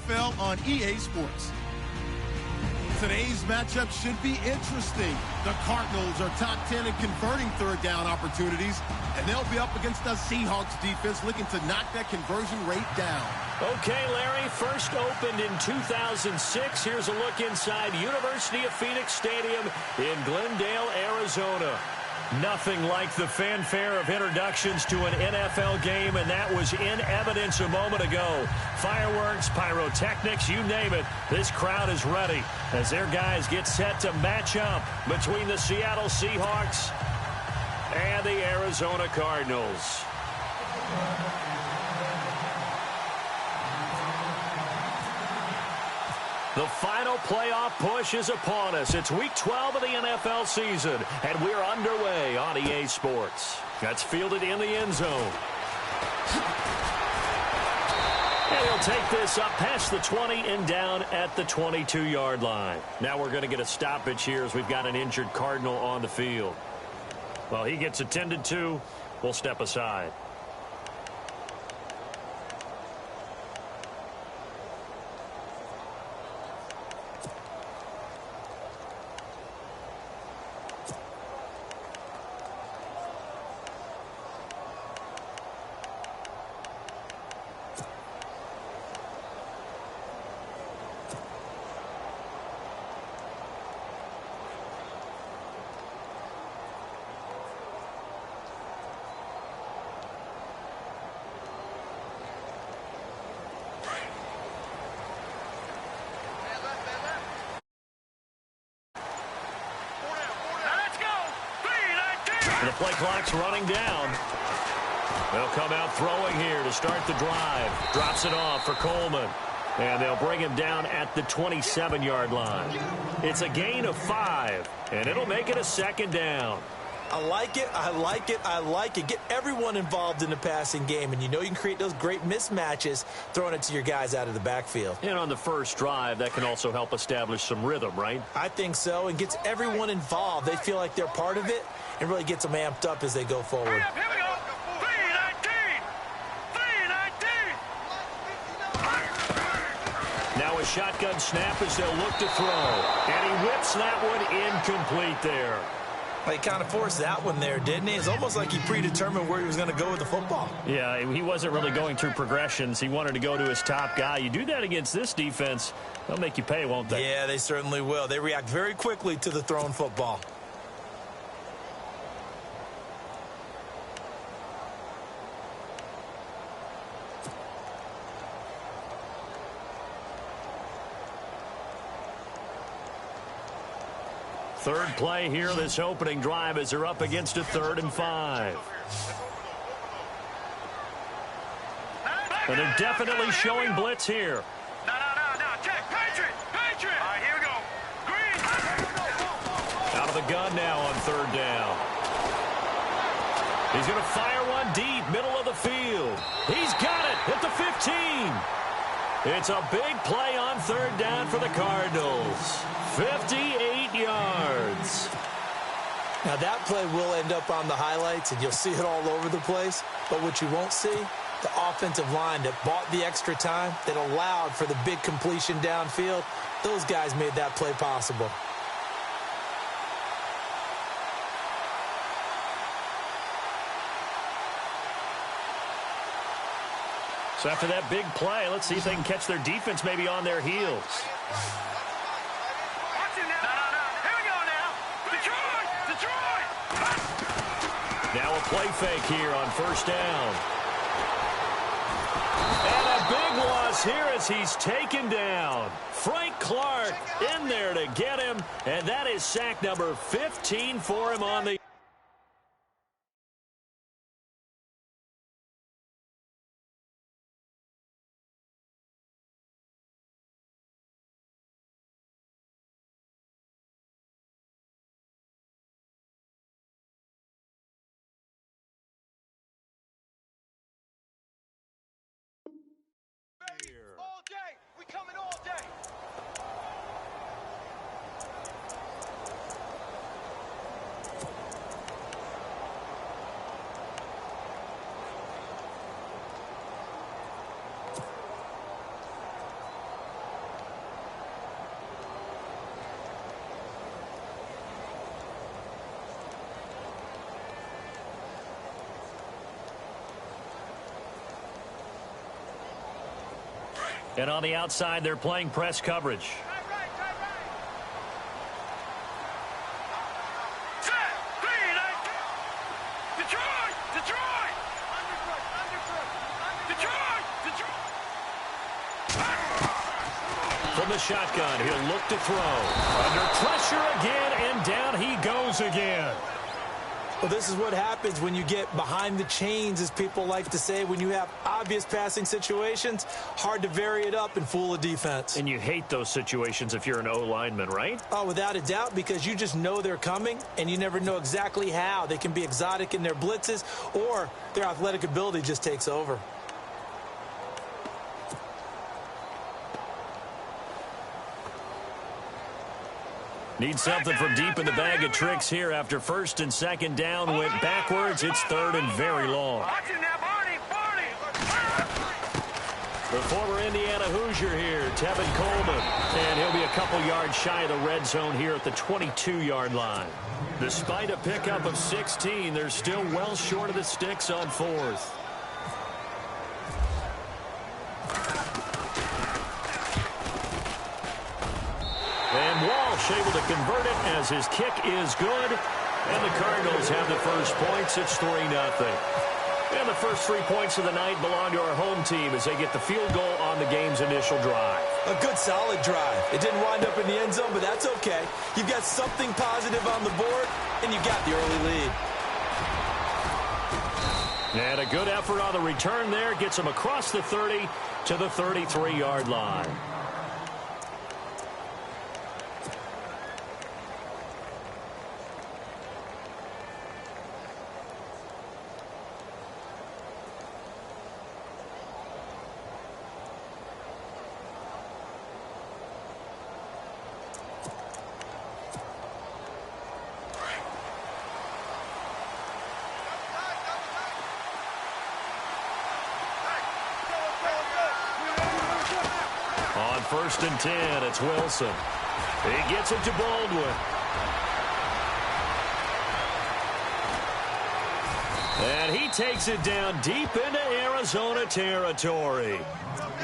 NFL on EA Sports. Today's matchup should be interesting. The Cardinals are top 10 in converting third down opportunities, and they'll be up against the Seahawks defense looking to knock that conversion rate down. Okay, Larry, first opened in 2006. Here's a look inside University of Phoenix Stadium in Glendale, Arizona. Nothing like the fanfare of introductions to an NFL game, and that was in evidence a moment ago. Fireworks, pyrotechnics, you name it. This crowd is ready as their guys get set to match up between the Seattle Seahawks and the Arizona Cardinals. The final playoff push is upon us. It's week 12 of the NFL season, and we're underway on EA Sports. That's fielded in the end zone. And he'll take this up past the 20 and down at the 22-yard line. Now we're going to get a stoppage here as we've got an injured Cardinal on the field. Well, he gets attended to. We'll step aside. The play clock's running down. They'll come out throwing here to start the drive. Drops it off for Coleman. And they'll bring him down at the 27-yard line. It's a gain of 5, and it'll make it a second down. I like it, I like it, I like it. Get everyone involved in the passing game, and you know you can create those great mismatches throwing it to your guys out of the backfield. And on the first drive, that can also help establish some rhythm, right? I think so, and gets everyone involved. They feel like they're part of it, and really gets them amped up as they go forward. Here we go. 3-19. Now a shotgun snap as they'll look to throw. And he whips that one incomplete there. Well, he kind of forced that one there, didn't he? It's almost like he predetermined where he was going to go with the football. Yeah, he wasn't really going through progressions. He wanted to go to his top guy. You do that against this defense, they'll make you pay, won't they? Yeah, they certainly will. They react very quickly to the thrown football. Third play here, this opening drive, as they're up against a 3rd and 5. And they're definitely showing blitz here. No. Check. Patriot. All right, here we go. Green. Out of the gun now on 3rd down. He's going to fire one deep, middle of the field. He's got it at the 15. It's a big play on 3rd down for the Cardinals. 58 yards. Now that play will end up on the highlights, and you'll see it all over the place. But what you won't see, the offensive line that bought the extra time, that allowed for the big completion downfield, those guys made that play possible. So after that big play, let's see if they can catch their defense maybe on their heels. Now a play fake here on 1st down. And a big loss here as he's taken down. Frank Clark in there to get him, and that is sack number 15 for him on the... All day. We coming all day. And on the outside, they're playing press coverage. From the shotgun, he'll look to throw. Under pressure again, and down he goes again. Well, this is what happens when you get behind the chains, as people like to say. When you have obvious passing situations, hard to vary it up and fool a defense. And you hate those situations if you're an O-lineman, right? Oh, without a doubt, because you just know they're coming, and you never know exactly how. They can be exotic in their blitzes, or their athletic ability just takes over. Need something from deep in the bag of tricks here after first and second down went backwards. It's third and very long. The former Indiana Hoosier here, Tevin Coleman. And he'll be a couple yards shy of the red zone here at the 22-yard line. Despite a pickup of 16, they're still well short of the sticks on fourth. And Walsh able to convert it as his kick is good. And the Cardinals have the first points. It's 3-0. And the first 3 points of the night belong to our home team as they get the field goal on the game's initial drive. A good, solid drive. It didn't wind up in the end zone, but that's okay. You've got something positive on the board, and you got the early lead. And a good effort on the return there. Gets them across the 30 to the 33-yard line. First and 10, it's Wilson. He gets it to Baldwin. And he takes it down deep into Arizona territory.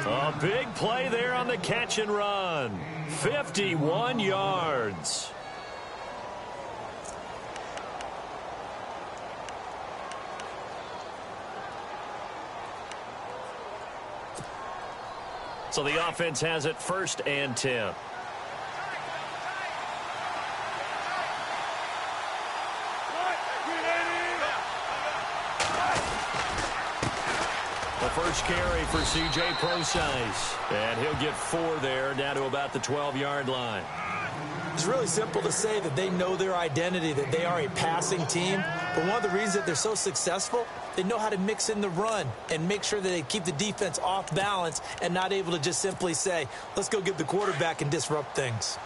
A big play there on the catch and run. 51 yards. So the offense has it first and 10. The first carry for C.J. Prosise. And he'll get 4 there, down to about the 12-yard line. It's really simple to say that they know their identity, that they are a passing team. But one of the reasons that they're so successful, they know how to mix in the run and make sure that they keep the defense off balance and not able to just simply say, let's go get the quarterback and disrupt things.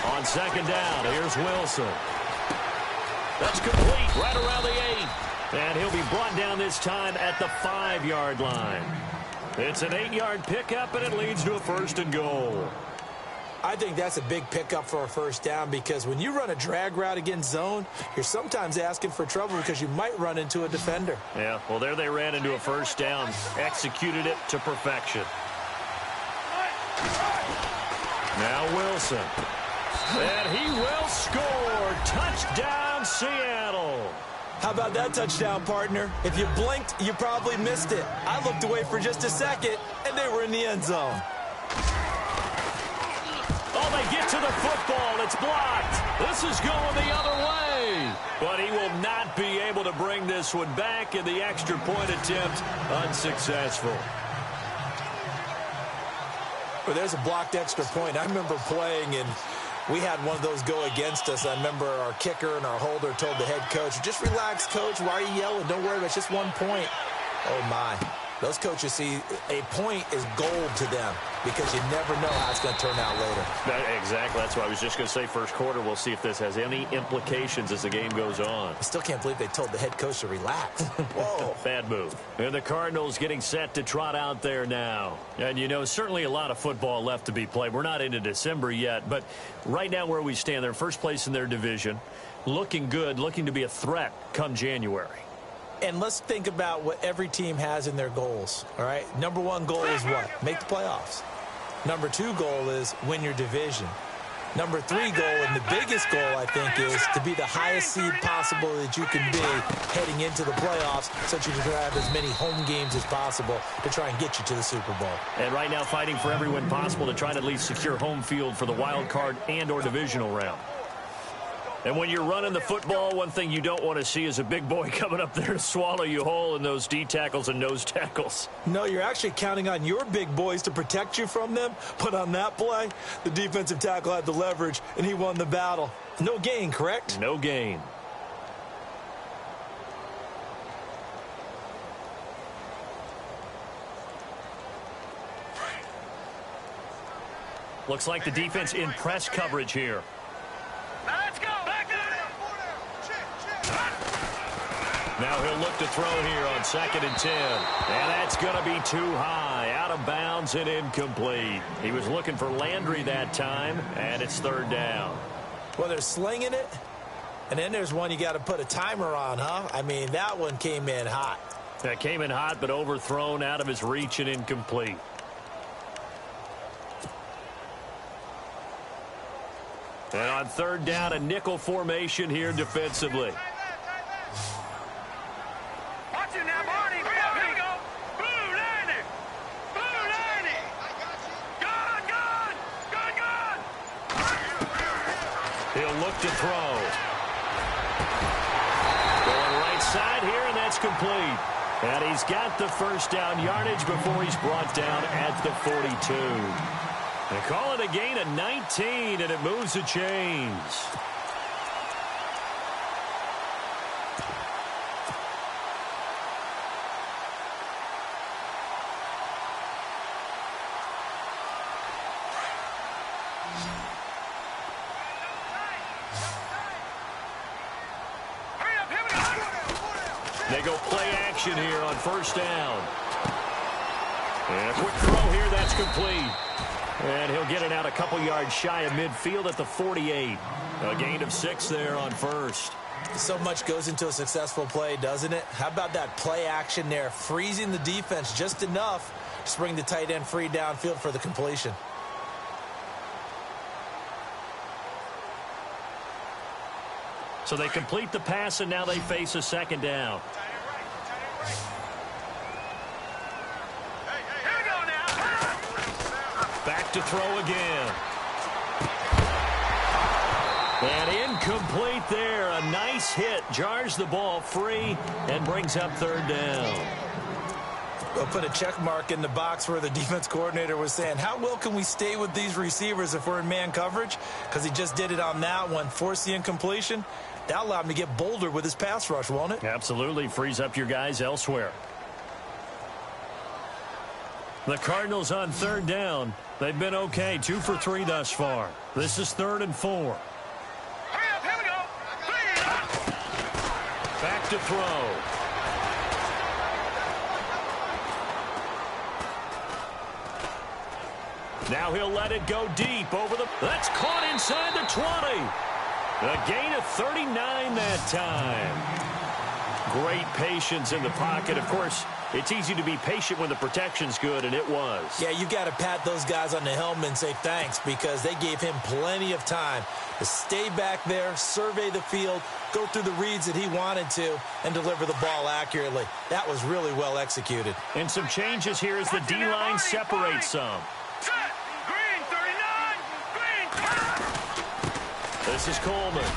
On second down, here's Wilson. That's complete right around the 8. And he'll be brought down this time at the 5-yard line. It's an 8-yard pickup, and it leads to a first and goal. I think that's a big pickup for a first down because when you run a drag route against zone, you're sometimes asking for trouble because you might run into a defender. Yeah, well, there they ran into a first down, executed it to perfection. Now Wilson. And he will score. Touchdown, Seattle. How about that touchdown, partner? If you blinked, you probably missed it. I looked away for just a second, and they were in the end zone. Oh, they get to the football. It's blocked. This is going the other way. But he will not be able to bring this one back, and the extra point attempt unsuccessful. Well, there's a blocked extra point. I remember playing, and we had one of those go against us. I remember our kicker and our holder told the head coach, just relax, coach. Why are you yelling? Don't worry, it's just 1 point. Oh, my. Those coaches see a point is gold to them because you never know how it's going to turn out later. Exactly. That's what I was just going to say. First quarter, we'll see if this has any implications as the game goes on. I still can't believe they told the head coach to relax. Whoa. Bad move. And the Cardinals getting set to trot out there now. And, you know, certainly a lot of football left to be played. We're not into December yet, but right now where we stand, they're first place in their division. looking good, looking to be a threat come January. And let's think about what every team has in their goals, all right? Number one goal is what? Make the playoffs. Number two goal is win your division. Number three goal, and the biggest goal, I think, is to be the highest seed possible that you can be heading into the playoffs so that you can have as many home games as possible to try and get you to the Super Bowl. And right now fighting for every win possible to try to at least secure home field for the wild card and or divisional round. And when you're running the football, one thing you don't want to see is a big boy coming up there to swallow you whole in those D tackles and nose tackles. No, you're actually counting on your big boys to protect you from them. But on that play, the defensive tackle had the leverage, and he won the battle. No gain, correct? No gain. Looks like the defense in press coverage here. Let's go. Back there. Now he'll look to throw here on 2nd and 10. And that's going to be too high. Out of bounds and incomplete. He was looking for Landry that time, and it's 3rd down. Well, they're slinging it, and then there's one you got to put a timer on, huh? I mean, that one came in hot. That came in hot, but overthrown, out of his reach, and incomplete. And on 3rd down, a nickel formation here defensively. Watch it now, Barney. Here we go. Blue landing. Blue landing. Gone, gone. Gone, gone. He'll look to throw. Going right side here, and that's complete. And he's got the 1st down yardage before he's brought down at the 42. They call it a gain of 19, and it moves the chains. They go play action here on 1st down. And a quick throw here, that's complete. And he'll get it out a couple yards shy of midfield at the 48. A gain of 6 there on 1st. So much goes into a successful play, doesn't it? How about that play action there, freezing the defense just enough to bring the tight end free downfield for the completion. So they complete the pass, and now they face a 2nd down. Back to throw again. And incomplete there. A nice hit. Jars the ball free and brings up 3rd down. We'll put a check mark in the box where the defense coordinator was saying, how well can we stay with these receivers if we're in man coverage? Because he just did it on that one. Force the incompletion. That allowed him to get bolder with his pass rush, won't it? Absolutely. Frees up your guys elsewhere. The Cardinals on 3rd down. They've been okay. 2 for 3 thus far. This is 3rd and 4. Hurry up, here we go. Back to throw. Now he'll let it go deep over the... That's caught inside the 20. A gain of 39 that time. Great patience in the pocket. Of course, it's easy to be patient when the protection's good, and it was. Yeah, you got to pat those guys on the helmet and say thanks because they gave him plenty of time to stay back there, survey the field, go through the reads that he wanted to, and deliver the ball accurately. That was really well executed. And some changes here as the D-line separates some. Set. Green, 39. Green. This is Coleman.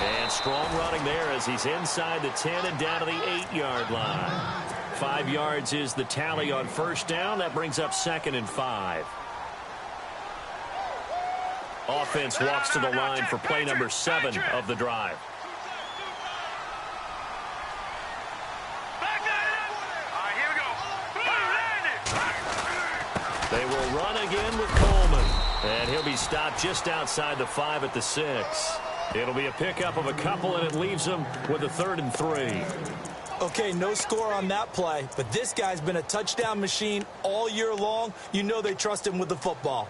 And strong running there as he's inside the 10 and down to the 8-yard line. 5 yards is the tally on 1st down. That brings up 2nd and 5. Offense walks to the line for play number 7 of the drive. They will run again with Coleman. And he'll be stopped just outside the 5 at the 6. It'll be a pickup of a couple, and it leaves them with a 3rd and 3. Okay, no score on that play, but this guy's been a touchdown machine all year long. You know they trust him with the football.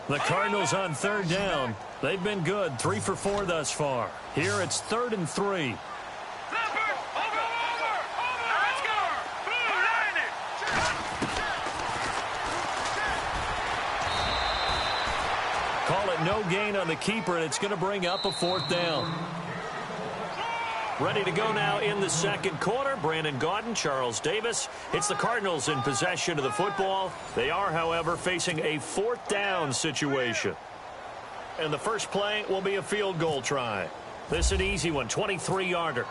The Cardinals on third down. They've been good, 3 for 4 thus far. Here it's 3rd and 3. Call it no gain on the keeper, and it's going to bring up a 4th down. Ready to go now in the second quarter. Brandon Gaudin, Charles Davis. It's the Cardinals in possession of the football. They are, however, facing a 4th down situation. And the first play will be a field goal try. This is an easy one, 23-yarder.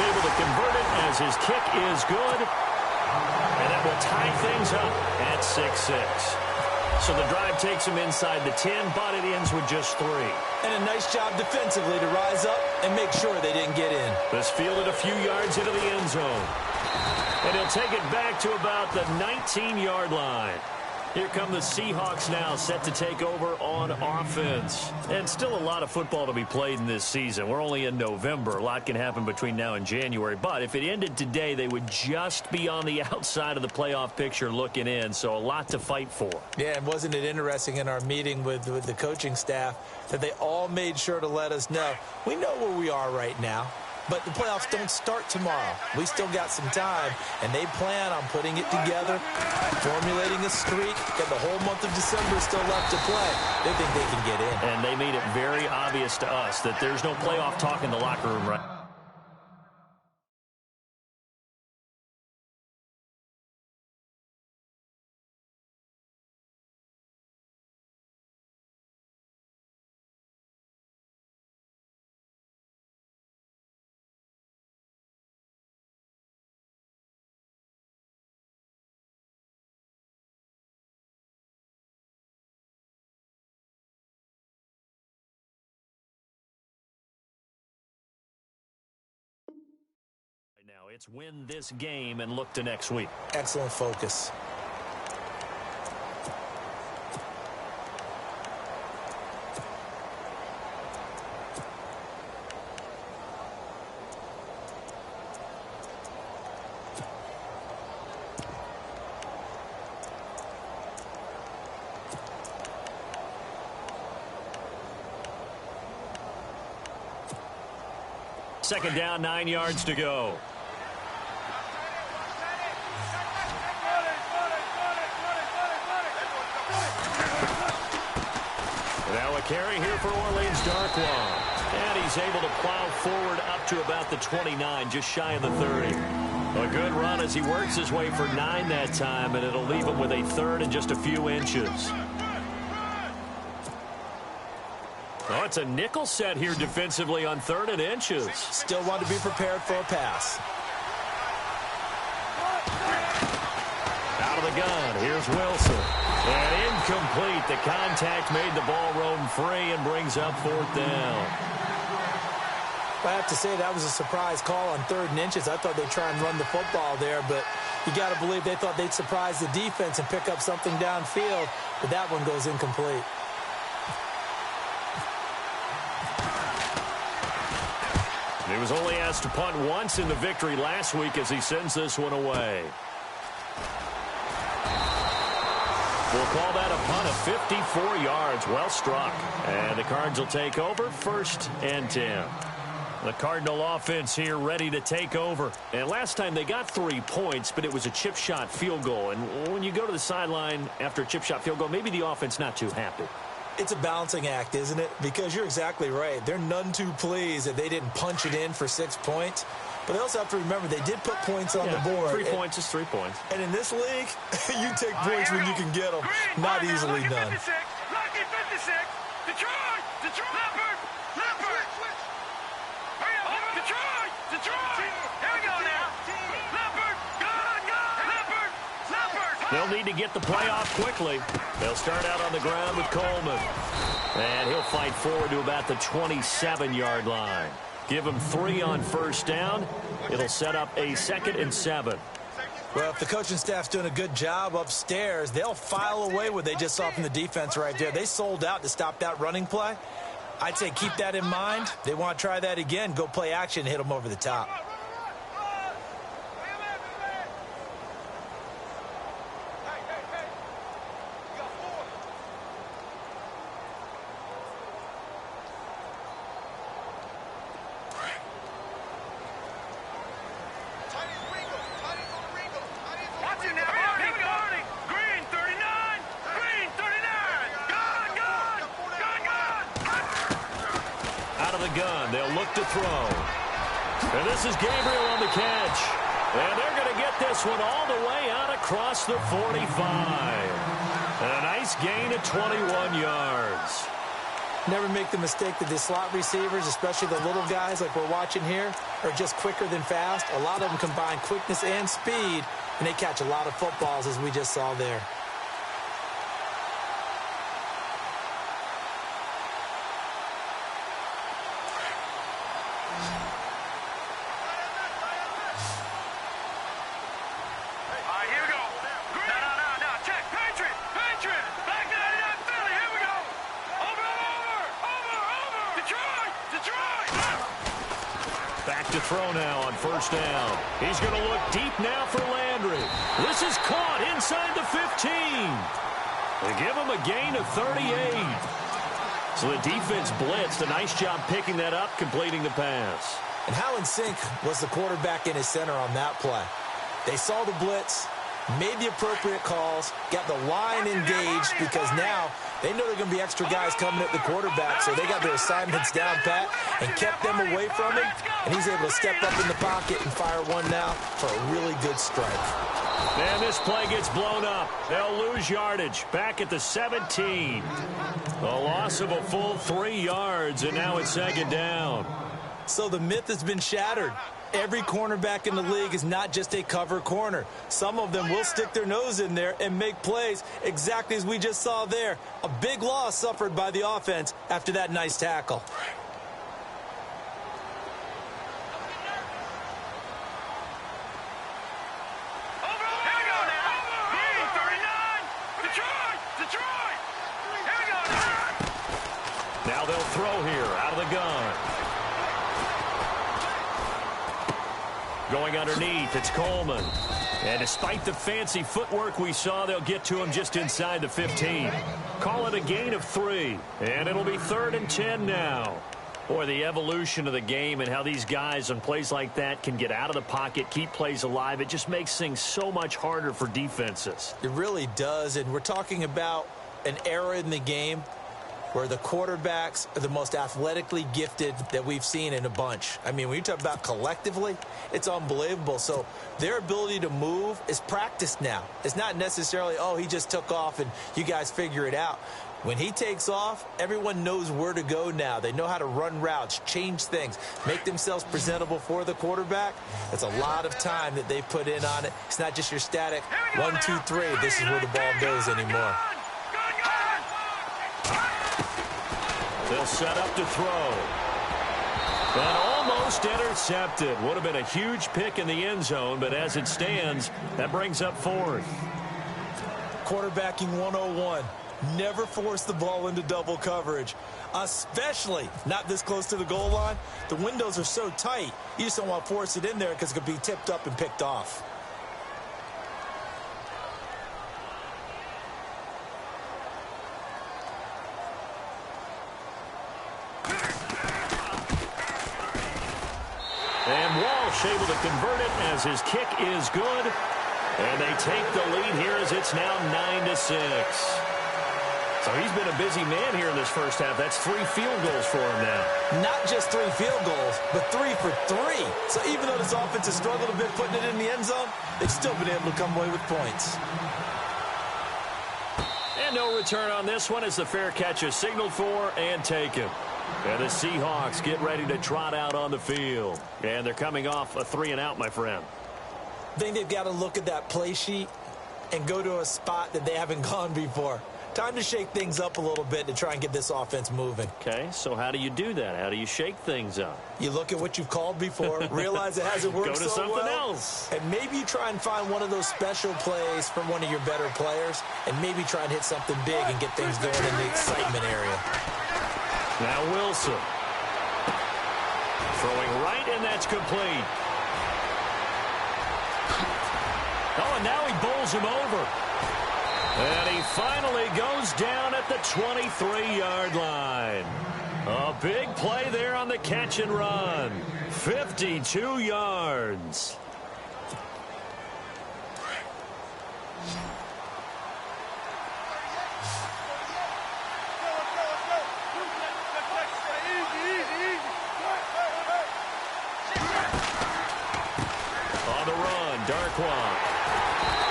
Able to convert it as his kick is good. And that will tie things up at 6-6. So the drive takes him inside the 10, but it ends with just 3. And a nice job defensively to rise up and make sure they didn't get in. This fielded a few yards into the end zone. And he'll take it back to about the 19-yard line. Here come the Seahawks now, set to take over on offense. And still a lot of football to be played in this season. We're only in November. A lot can happen between now and January. But if it ended today, they would just be on the outside of the playoff picture looking in. So a lot to fight for. Yeah, and wasn't it interesting in our meeting with the coaching staff that they all made sure to let us know, we know where we are right now. But the playoffs don't start tomorrow. We still got some time, and they plan on putting it together, formulating a streak, got the whole month of December still left to play. They think they can get in. And they made it very obvious to us that there's no playoff talk in the locker room right now. Now it's win this game and look to next week. Excellent focus. Second down, 9 yards to go. Now a carry here for Orleans Darkwa. And he's able to plow forward up to about the 29, just shy of the 30. A good run as he works his way for 9 that time, and it'll leave him with a 3rd and just a few inches. Oh, it's a nickel set here defensively on 3rd and inches. Still want to be prepared for a pass. Out of the gun, here's Wilson. And incomplete. The contact made the ball roam free and brings up 4th down. I have to say that was a surprise call on 3rd and inches. I thought they'd try and run the football there, but you got to believe they thought they'd surprise the defense and pick up something downfield, but that one goes incomplete. He was only asked to punt once in the victory last week as he sends this one away. We'll call that a punt of 54 yards. Well struck. And the Cards will take over 1st and 10. The Cardinal offense here ready to take over. And last time they got 3 points, but it was a chip shot field goal. And when you go to the sideline after a chip shot field goal, maybe the offense not too happy. It's a balancing act, isn't it? Because you're exactly right. They're none too pleased that they didn't punch it in for 6 points. But they also have to remember they did put points on the board. 3 points is 3 points. And in this league, you take points when you can get them. Not easily done. Lucky 56. Detroit! Detroit! Leopard! Leopard! Hurry up! Detroit! Detroit! Here we go now. Leopard! Good! Good! Leopard! Leopard! They'll need to get the play off quickly. They'll start out on the ground with Coleman. And he'll fight forward to about the 27-yard line. Give him 3 on 1st down. It'll set up a 2nd and 7. Well, if the coaching staff's doing a good job upstairs, they'll file away what they just saw from the defense right there. They sold out to stop that running play. I'd say keep that in mind. They want to try that again. Go play action, hit them over the top. Gun. They'll look to throw. And this is Gabriel on the catch. And they're going to get this one all the way out across the 45. And a nice gain of 21 yards. Never make the mistake that the slot receivers, especially the little guys like we're watching here, are just quicker than fast. A lot of them combine quickness and speed, and they catch a lot of footballs, as we just saw there. To throw now on first down. He's going to look deep now for Landry. This is caught inside the 15. They give him a gain of 38. So the defense blitzed. A nice job picking that up, completing the pass. And how in sync was the quarterback and his center on that play? They saw the blitz, made the appropriate calls, got the line engaged because now they know there are going to be extra guys coming at the quarterback, so they got their assignments down pat and kept them away from him, and he's able to step up in the pocket and fire one now for a really good strike. And this play gets blown up. They'll lose yardage back at the 17. A loss of a full 3 yards, and now it's second down. So the myth has been shattered. Every cornerback in the league is not just a cover corner. Some of them will stick their nose in there and make plays exactly as we just saw there. A big loss suffered by the offense after that nice tackle. Now they'll throw here out of the gun. Going underneath, it's Coleman. And despite the fancy footwork we saw, they'll get to him just inside the 15. Call it a gain of 3. And it'll be 3rd and 10 now. Boy, the evolution of the game and how these guys on plays like that can get out of the pocket, keep plays alive, it just makes things so much harder for defenses. It really does, and we're talking about an era in the game where the quarterbacks are the most athletically gifted that we've seen in a bunch. I mean, when you talk about collectively, it's unbelievable. So their ability to move is practiced now. It's not necessarily, oh, he just took off and you guys figure it out. When he takes off, everyone knows where to go now. They know how to run routes, change things, make themselves presentable for the quarterback. That's a lot of time that they put in on it. It's not just your static 1, 2, 3. This is where the ball goes anymore. They'll set up to throw. And almost intercepted. Would have been a huge pick in the end zone, but as it stands, that brings up 4th. Quarterbacking 101. Never force the ball into double coverage, especially not this close to the goal line. The windows are so tight, you just don't want to force it in there because it could be tipped up and picked off. And Walsh able to convert it as his kick is good. And they take the lead here as it's now 9-6. So he's been a busy man here in this first half. That's 3 field goals for him now. Not just 3 field goals, but 3 for 3. So even though this offense has struggled a bit putting it in the end zone, they've still been able to come away with points. And no return on this one as the fair catch is signaled for and taken. And the Seahawks get ready to trot out on the field. And they're coming off a 3-and-out, my friend. I think they've got to look at that play sheet and go to a spot that they haven't gone before. Time to shake things up a little bit to try and get this offense moving. Okay, so how do you do that? How do you shake things up? You look at what you've called before, realize it hasn't worked so well. Go to something else. And maybe you try and find one of those special plays from one of your better players, and maybe try and hit something big and get things going in the excitement area. Now Wilson. Throwing right, and that's complete. Oh, and now he bowls him over. And he finally goes down at the 23-yard line. A big play there on the catch and run. 52 yards. On the run, Darkwa.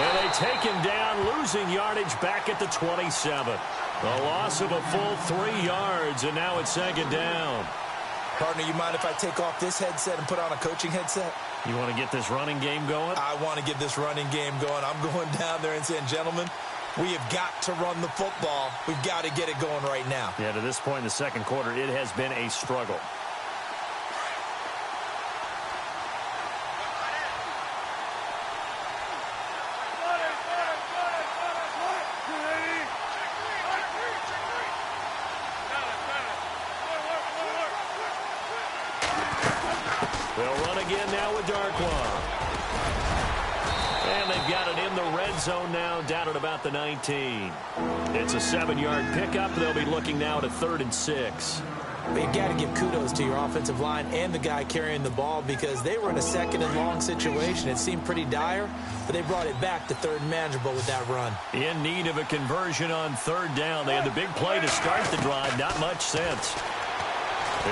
And they take him down, losing yardage back at the 27. A loss of a full 3 yards, and now it's second down. Partner, you mind if I take off this headset and put on a coaching headset? You want to get this running game going? I want to get this running game going. I'm going down there and saying, gentlemen, we have got to run the football. We've got to get it going right now. Yeah, to this point in the second quarter, it has been a struggle. They'll run again now with Darkwa. And they've got it in the red zone now, down at about the 19. It's a 7-yard pickup. They'll be looking now at a 3rd and 6. But you've got to give kudos to your offensive line and the guy carrying the ball because they were in a 2nd and long situation. It seemed pretty dire, but they brought it back to 3rd and manageable with that run. In need of a conversion on 3rd down. They had the big play to start the drive. Not much sense.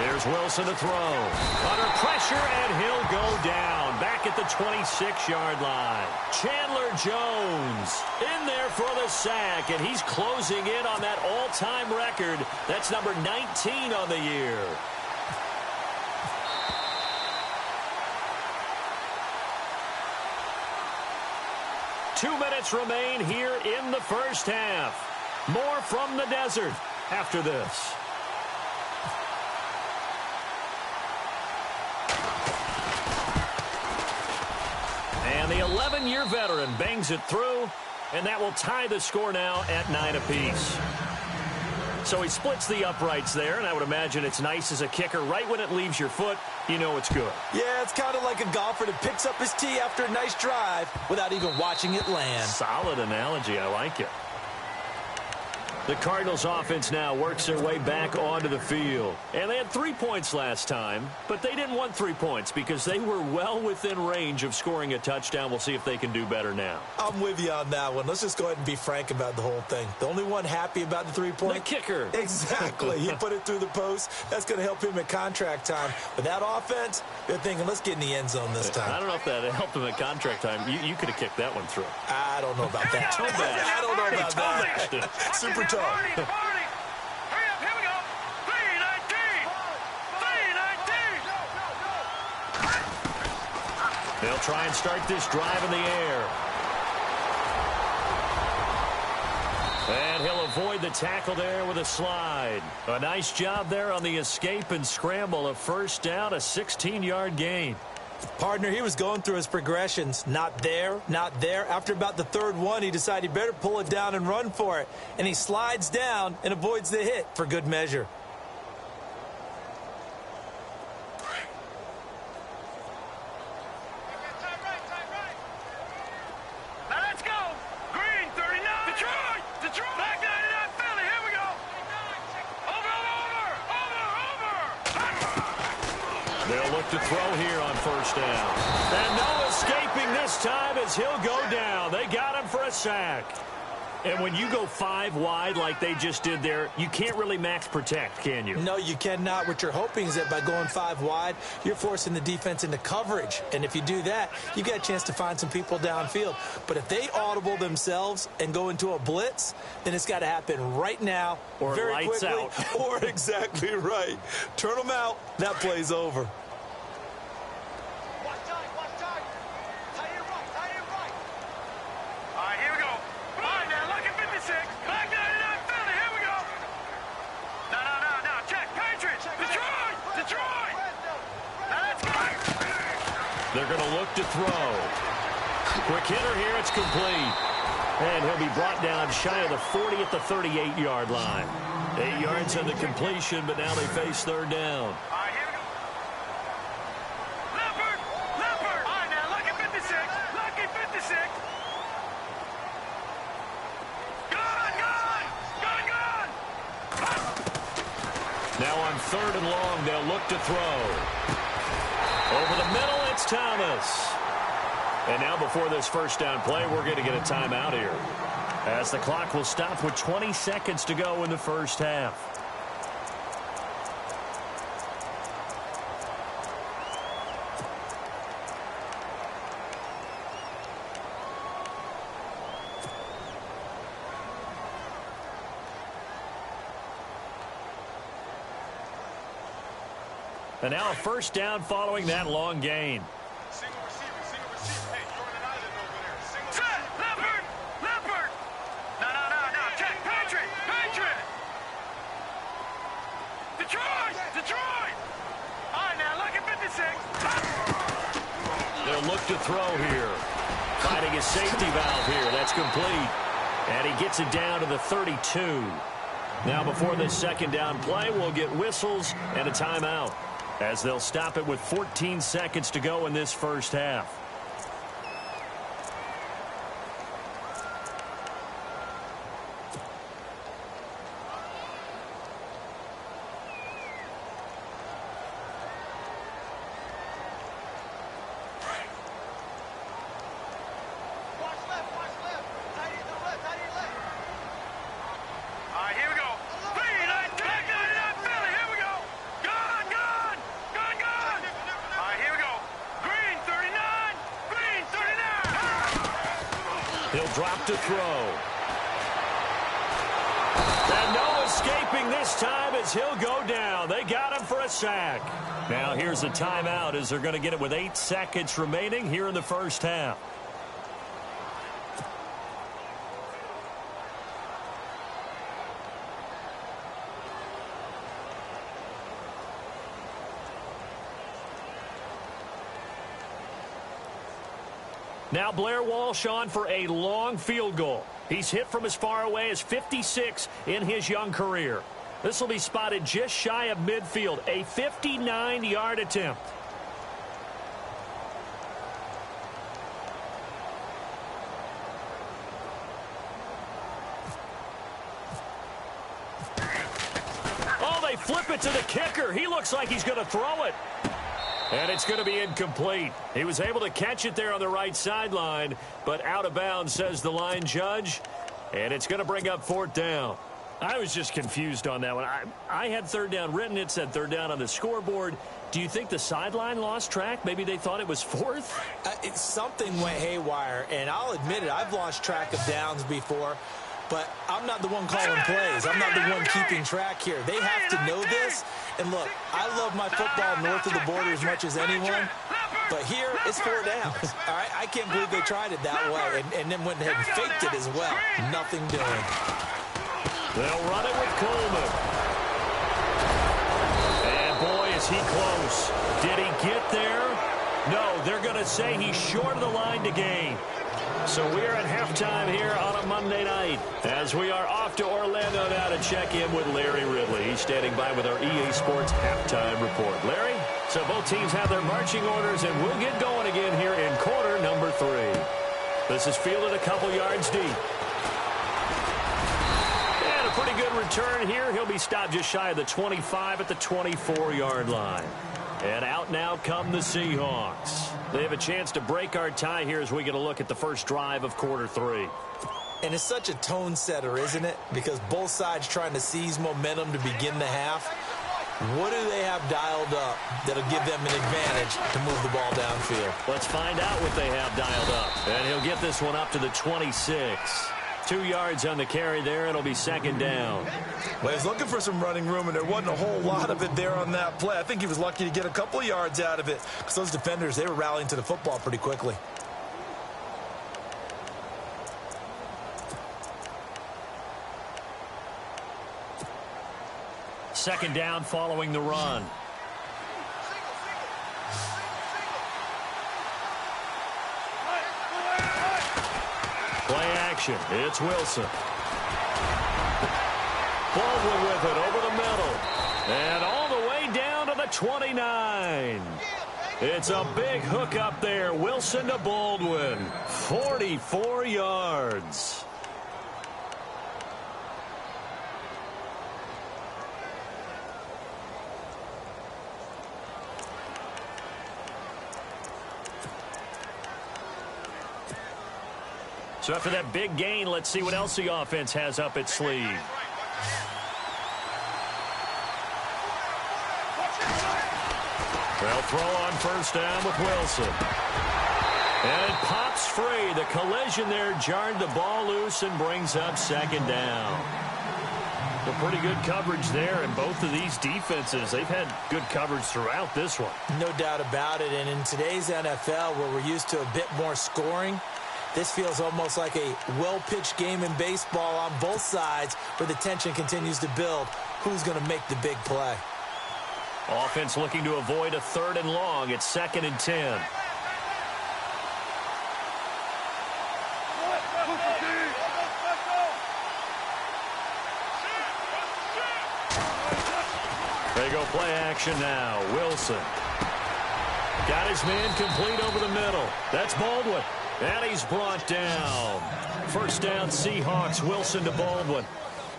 Here's Wilson to throw. Under pressure, and he'll go down. Back at the 26-yard line. Chandler Jones in there for the sack, and he's closing in on that all-time record. That's number 19 on the year. Two minutes remain here in the first half. More from the desert after this. And the 11-year veteran bangs it through, and that will tie the score now at 9 apiece. So he splits the uprights there, and I would imagine it's nice as a kicker. Right when it leaves your foot, you know it's good. Yeah, it's kind of like a golfer that picks up his tee after a nice drive without even watching it land. Solid analogy. I like it. The Cardinals offense now works their way back onto the field. And they had 3 points last time, but they didn't want 3 points because they were well within range of scoring a touchdown. We'll see if they can do better now. I'm with you on that one. Let's just go ahead and be frank about the whole thing. The only one happy about the 3-point? The kicker. Exactly. He put it through the post. That's going to help him at contract time. But that offense, they're thinking, let's get in the end zone this time. I don't know if that helped him at contract time. You could have kicked that one through. I don't know about that. I don't know about that. Super tough. Hurry up, here we go. 3-19. They'll try and start this drive in the air. And he'll avoid the tackle there with a slide. A nice job there on the escape and scramble. A first down, a 16-yard gain. Partner, he was going through his progressions. Not there, not there. After about the 3rd one, he decided he better pull it down and run for it. And he slides down and avoids the hit for good measure. Now let's go. Green, 39. Detroit. Black 99, Philly. Here we go. Over. They'll look to throw here on first down. And no escaping this time as he'll go down. They got him for a sack. And when you go 5 wide like they just did there, you can't really max protect, can you? No, you cannot. What you're hoping is that by going 5 wide, you're forcing the defense into coverage. And if you do that, you got a chance to find some people downfield. But if they audible themselves and go into a blitz, then it's got to happen right now, or very lights quickly, out. Or exactly right. Turn them out. That play's over. All right, here we go. All right, now look at 56. Black 99, Philly. Here we go. No. Check. Patriots. Detroit. Now let's go. They're going to look to throw. Quick hitter here. It's complete. And he'll be brought down shy of the 40 at the 38-yard line. 8 yards on the completion, but now they face third down. Now on third and long, they'll look to throw. Over the middle, it's Thomas. And now before this first down play, we're going to get a timeout here, as the clock will stop with 20 seconds to go in the first half. And now a first down following that long gain. Single receiver. Hey, you're on an island over there. Set! Leopard! No. Check! Patriot! Detroit! All right, now, look at 56. They'll look to throw here. Finding his safety valve here. That's complete. And he gets it down to the 32. Now before this second down play, we'll get whistles and a timeout, as they'll stop it with 14 seconds to go in this first half. He'll drop to throw. And no escaping this time as he'll go down. They got him for a sack. Now here's a timeout as they're going to get it with 8 seconds remaining here in the first half. Now Blair Walsh on for a long field goal. He's hit from as far away as 56 in his young career. This will be spotted just shy of midfield, a 59-yard attempt. Oh, they flip it to the kicker. He looks like he's going to throw it. And it's going to be incomplete. He was able to catch it there on the right sideline, but out of bounds, says the line judge. And it's going to bring up fourth down. I was just confused on that one. I had third down written. It said third down on the scoreboard. Do you think the sideline lost track? Maybe they thought it was fourth? Something went haywire, and I'll admit it. I've lost track of downs before. But I'm not the one calling plays. I'm not the one keeping track here. They have to know this. And look, I love my football north of the border as much as anyone. But here, it's 4 downs. All right, I can't believe they tried it that way and then went ahead and faked it as well. Nothing doing. They'll run it with Coleman. And boy, is he close. Did he get there? No, they're going to say he's short of the line to gain. So we are at halftime here on a Monday night, as we are off to Orlando now to check in with Larry Ridley. He's standing by with our EA Sports halftime report. Larry, so both teams have their marching orders, and we'll get going again here in quarter number 3. This is fielded a couple yards deep. And a pretty good return here. He'll be stopped just shy of the 25 at the 24-yard line. And out now come the Seahawks. They have a chance to break our tie here as we get a look at the first drive of quarter 3. And it's such a tone setter, isn't it? Because both sides trying to seize momentum to begin the half. What do they have dialed up that'll give them an advantage to move the ball downfield? Let's find out what they have dialed up. And he'll get this one up to the 26. 2 yards on the carry there. It'll be second down. Well, he's looking for some running room, and there wasn't a whole lot of it there on that play. I think he was lucky to get a couple of yards out of it because those defenders, they were rallying to the football pretty quickly. Second down following the run. Play action. It's Wilson. Baldwin with it over the middle. And all the way down to the 29. It's a big hook up there. Wilson to Baldwin. 44 yards. So after that big gain, let's see what else the offense has up its sleeve. They'll throw on first down with Wilson. And it pops free. The collision there jarred the ball loose and brings up second down. A pretty good coverage there, and both of these defenses, they've had good coverage throughout this one. No doubt about it, and in today's NFL, where we're used to a bit more scoring, this feels almost like a well-pitched game in baseball on both sides where the tension continues to build. Who's going to make the big play? Offense looking to avoid a 3rd and long. It's 2nd and 10. They go play action now. Wilson. Got his man complete over the middle. That's Baldwin. And he's brought down. First down, Seahawks. Wilson to Baldwin.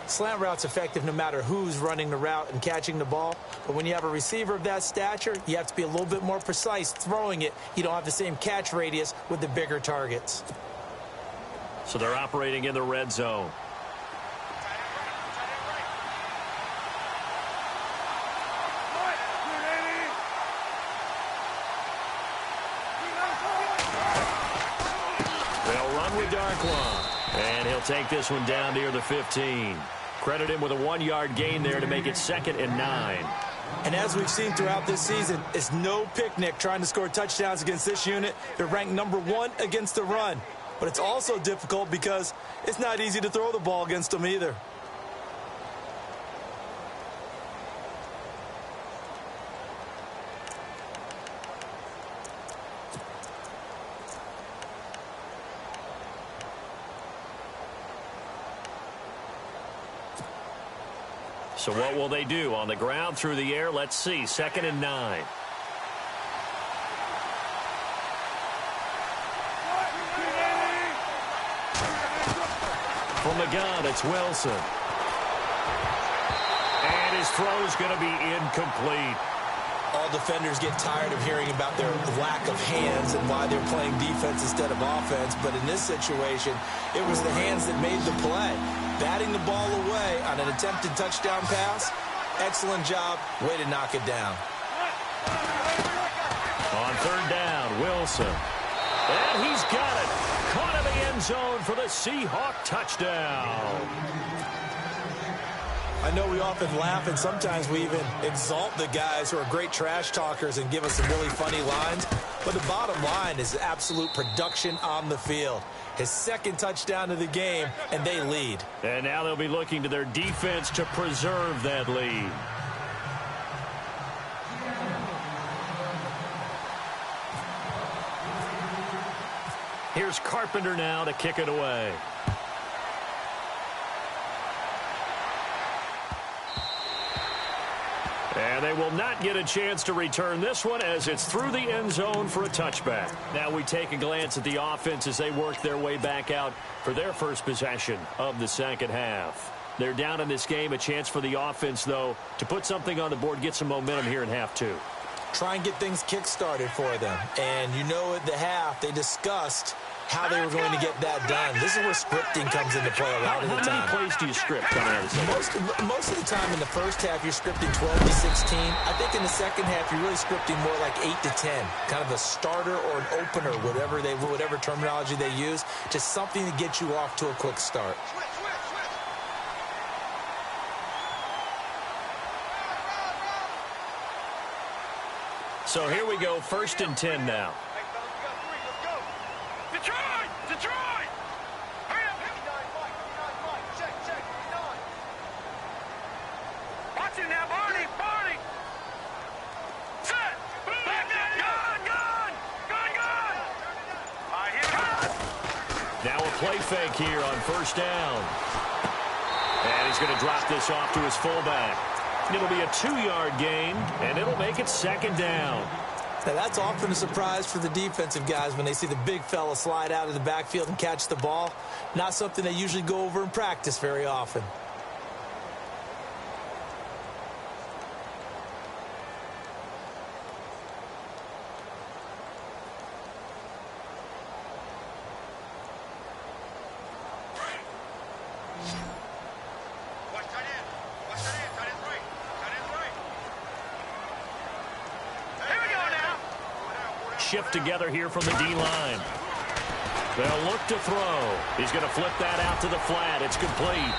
Slant route's effective no matter who's running the route and catching the ball. But when you have a receiver of that stature, you have to be a little bit more precise throwing it. You don't have the same catch radius with the bigger targets. So they're operating in the red zone. And he'll take this one down near the 15. Credit him with a 1-yard gain there to make it 2nd and 9. And as we've seen throughout this season, it's no picnic trying to score touchdowns against this unit. They're ranked #1 against the run. But it's also difficult because it's not easy to throw the ball against them either. So what will they do? On the ground, through the air, let's see. 2nd and 9. From the gun, it's Wilson. And his throw's going to be incomplete. All defenders get tired of hearing about their lack of hands and why they're playing defense instead of offense. But in this situation, it was the hands that made the play. Batting the ball away on an attempted touchdown pass. Excellent job. Way to knock it down. On 3rd down, Wilson. And he's got it. Caught in the end zone for the Seahawk touchdown. I know we often laugh, and sometimes we even exalt the guys who are great trash talkers and give us some really funny lines. But the bottom line is absolute production on the field. His 2nd touchdown of the game, and they lead. And now they'll be looking to their defense to preserve that lead. Here's Carpenter now to kick it away. And they will not get a chance to return this one as it's through the end zone for a touchback. Now we take a glance at the offense as they work their way back out for their first possession of the second half. They're down in this game. A chance for the offense, though, to put something on the board, get some momentum here in half 2. Try and get things kick-started for them. And you know at the half, they discussed how they were going to get that done. This is where scripting comes into play a lot of the time. How many plays do you script coming out of the second? Most of the time in the first half, you're scripting 12 to 16. I think in the second half, you're really scripting more like 8 to 10. Kind of a starter or an opener, whatever terminology they use. Just something to get you off to a quick start. So here we go, 1st and 10 now. Detroit! Detroit! Hurry up! Check. Watch it now, Barney! Set! Gun! All right, here. Now a play fake here on 1st down. And he's going to drop this off to his fullback. It'll be a 2-yard gain, and it'll make it 2nd down. Now, that's often a surprise for the defensive guys when they see the big fella slide out of the backfield and catch the ball. Not something they usually go over in practice very often. Shift together here from the D-line. They'll look to throw. He's going to flip that out to the flat. It's complete.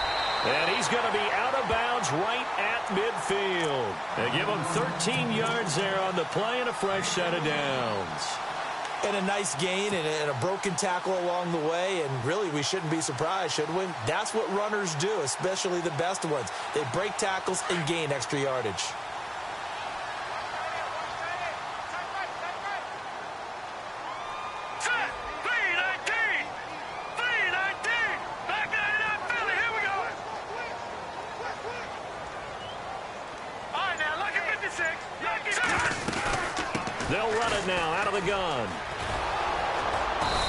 And he's going to be out of bounds right at midfield. They give him 13 yards there on the play and a fresh set of downs. And a nice gain and a broken tackle along the way. And really, we shouldn't be surprised, should we? That's what runners do, especially the best ones. They break tackles and gain extra yardage. They'll run it now out of the gun.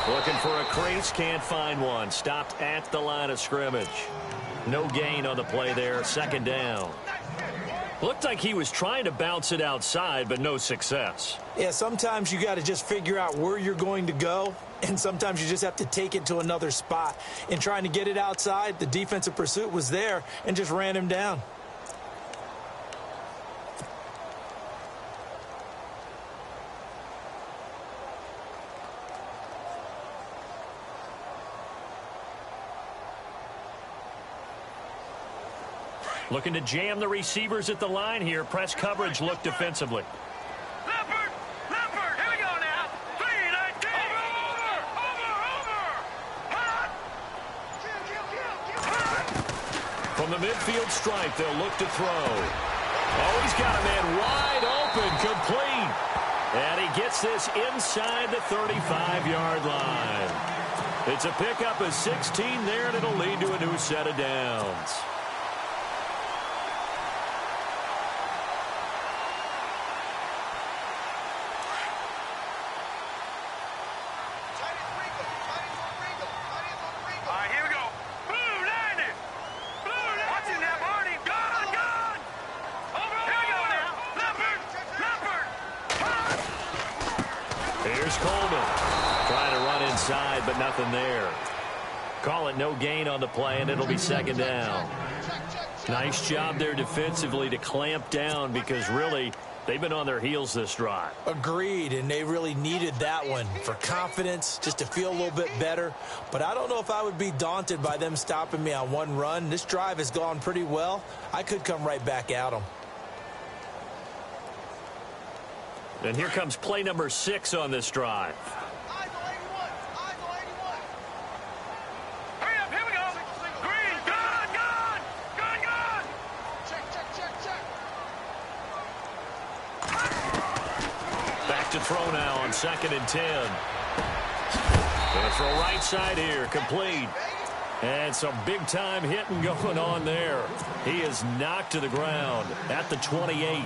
Looking for a crease, can't find one. Stopped at the line of scrimmage. No gain on the play there, 2nd down. Looked like he was trying to bounce it outside, but no success. Yeah, sometimes you got to just figure out where you're going to go, and sometimes you just have to take it to another spot. In trying to get it outside, the defensive pursuit was there and just ran him down. Looking to jam the receivers at the line here. Press coverage look defensively. Leopard, here we go now. 3-19. Over. From the midfield stripe, they'll look to throw. Oh, he's got a man wide open, complete. And he gets this inside the 35-yard line. It's a pickup of 16 there, and it'll lead to a new set of downs. But nothing there. Call it no gain on the play, and it'll be 2nd down. Nice job there defensively to clamp down because really they've been on their heels this drive. Agreed, and they really needed that one for confidence, just to feel a little bit better. But I don't know if I would be daunted by them stopping me on one run. This drive has gone pretty well. I could come right back at them. And here comes play number 6 on this drive. To throw now on 2nd and 10. Gonna throw right side here, complete. And some big-time hitting going on there. He is knocked to the ground at the 28.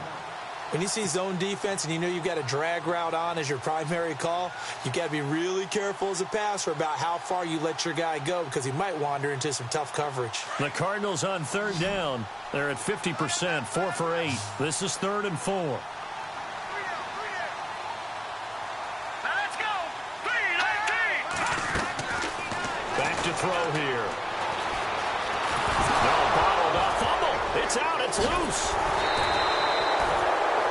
When you see zone defense and you know you've got a drag route on as your primary call, you've got to be really careful as a passer about how far you let your guy go because he might wander into some tough coverage. The Cardinals on 3rd down. They're at 50%, 4 for 8. This is 3rd and 4. Throw here. No, bottled up. Fumble. It's out. It's loose.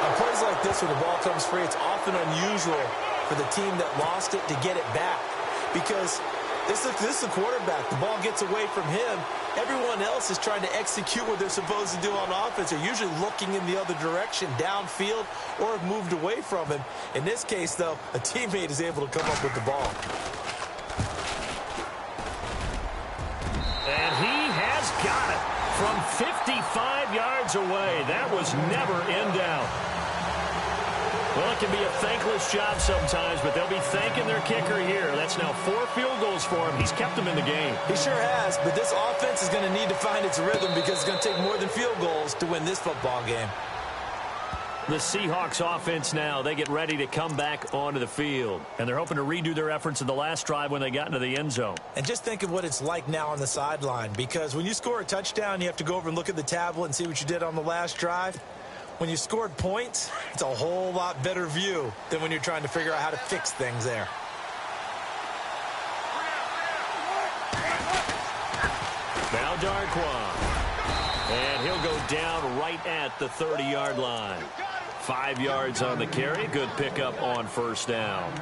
On plays like this where the ball comes free, it's often unusual for the team that lost it to get it back because this is the quarterback. The ball gets away from him. Everyone else is trying to execute what they're supposed to do on offense. They're usually looking in the other direction, downfield, or have moved away from him. In this case, though, a teammate is able to come up with the ball. And he has got it from 55 yards away. That was never in doubt. Well, it can be a thankless job sometimes, but they'll be thanking their kicker here. That's now 4 field goals for him. He's kept them in the game. He sure has, but this offense is going to need to find its rhythm because it's going to take more than field goals to win this football game. The Seahawks offense now, they get ready to come back onto the field. And they're hoping to redo their efforts in the last drive when they got into the end zone. And just think of what it's like now on the sideline, because when you score a touchdown, you have to go over and look at the tablet and see what you did on the last drive. When you scored points, it's a whole lot better view than when you're trying to figure out how to fix things there. Now Darquan. And he'll go down right at the 30-yard line. 5 yards on the carry. Good pickup on first down.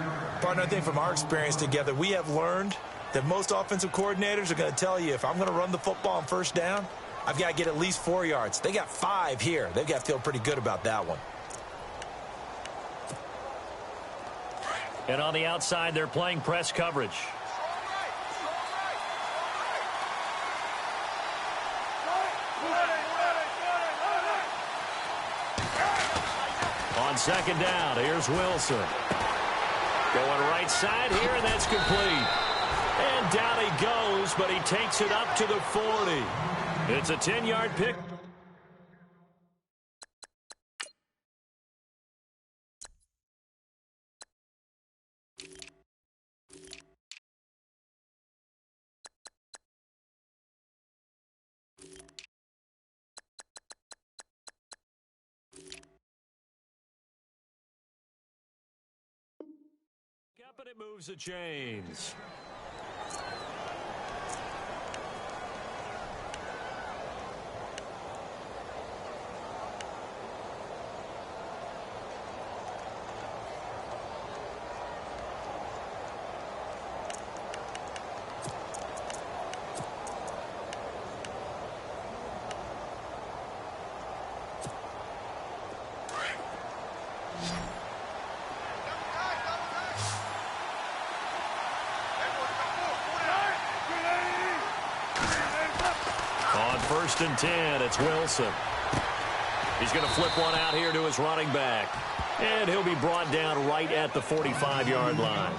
Partner, I think from our experience together, we have learned that most offensive coordinators are going to tell you, if I'm going to run the football on first down, I've got to get at least 4 yards. They got 5 here. They've got to feel pretty good about that one. And on the outside, they're playing press coverage. On second down, here's Wilson. Going right side here, and that's complete. And down he goes, but he takes it up to the 40. It's a 10-yard pick. Up and it moves the chains. First and 10, it's Wilson. He's going to flip one out here to his running back. And he'll be brought down right at the 45-yard line.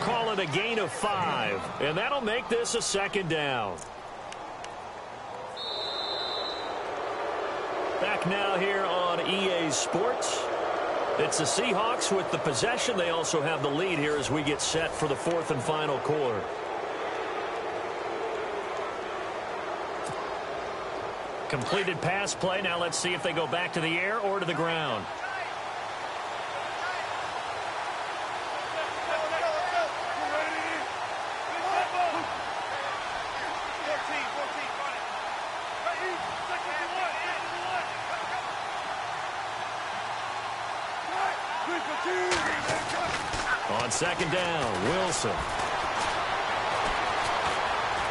Call it a gain of 5, and that'll make this a second down. Back now here on EA Sports. It's the Seahawks with the possession. They also have the lead here as we get set for the 4th and final quarter. Completed pass play. Now let's see if they go back to the air or to the ground. On second down, Wilson.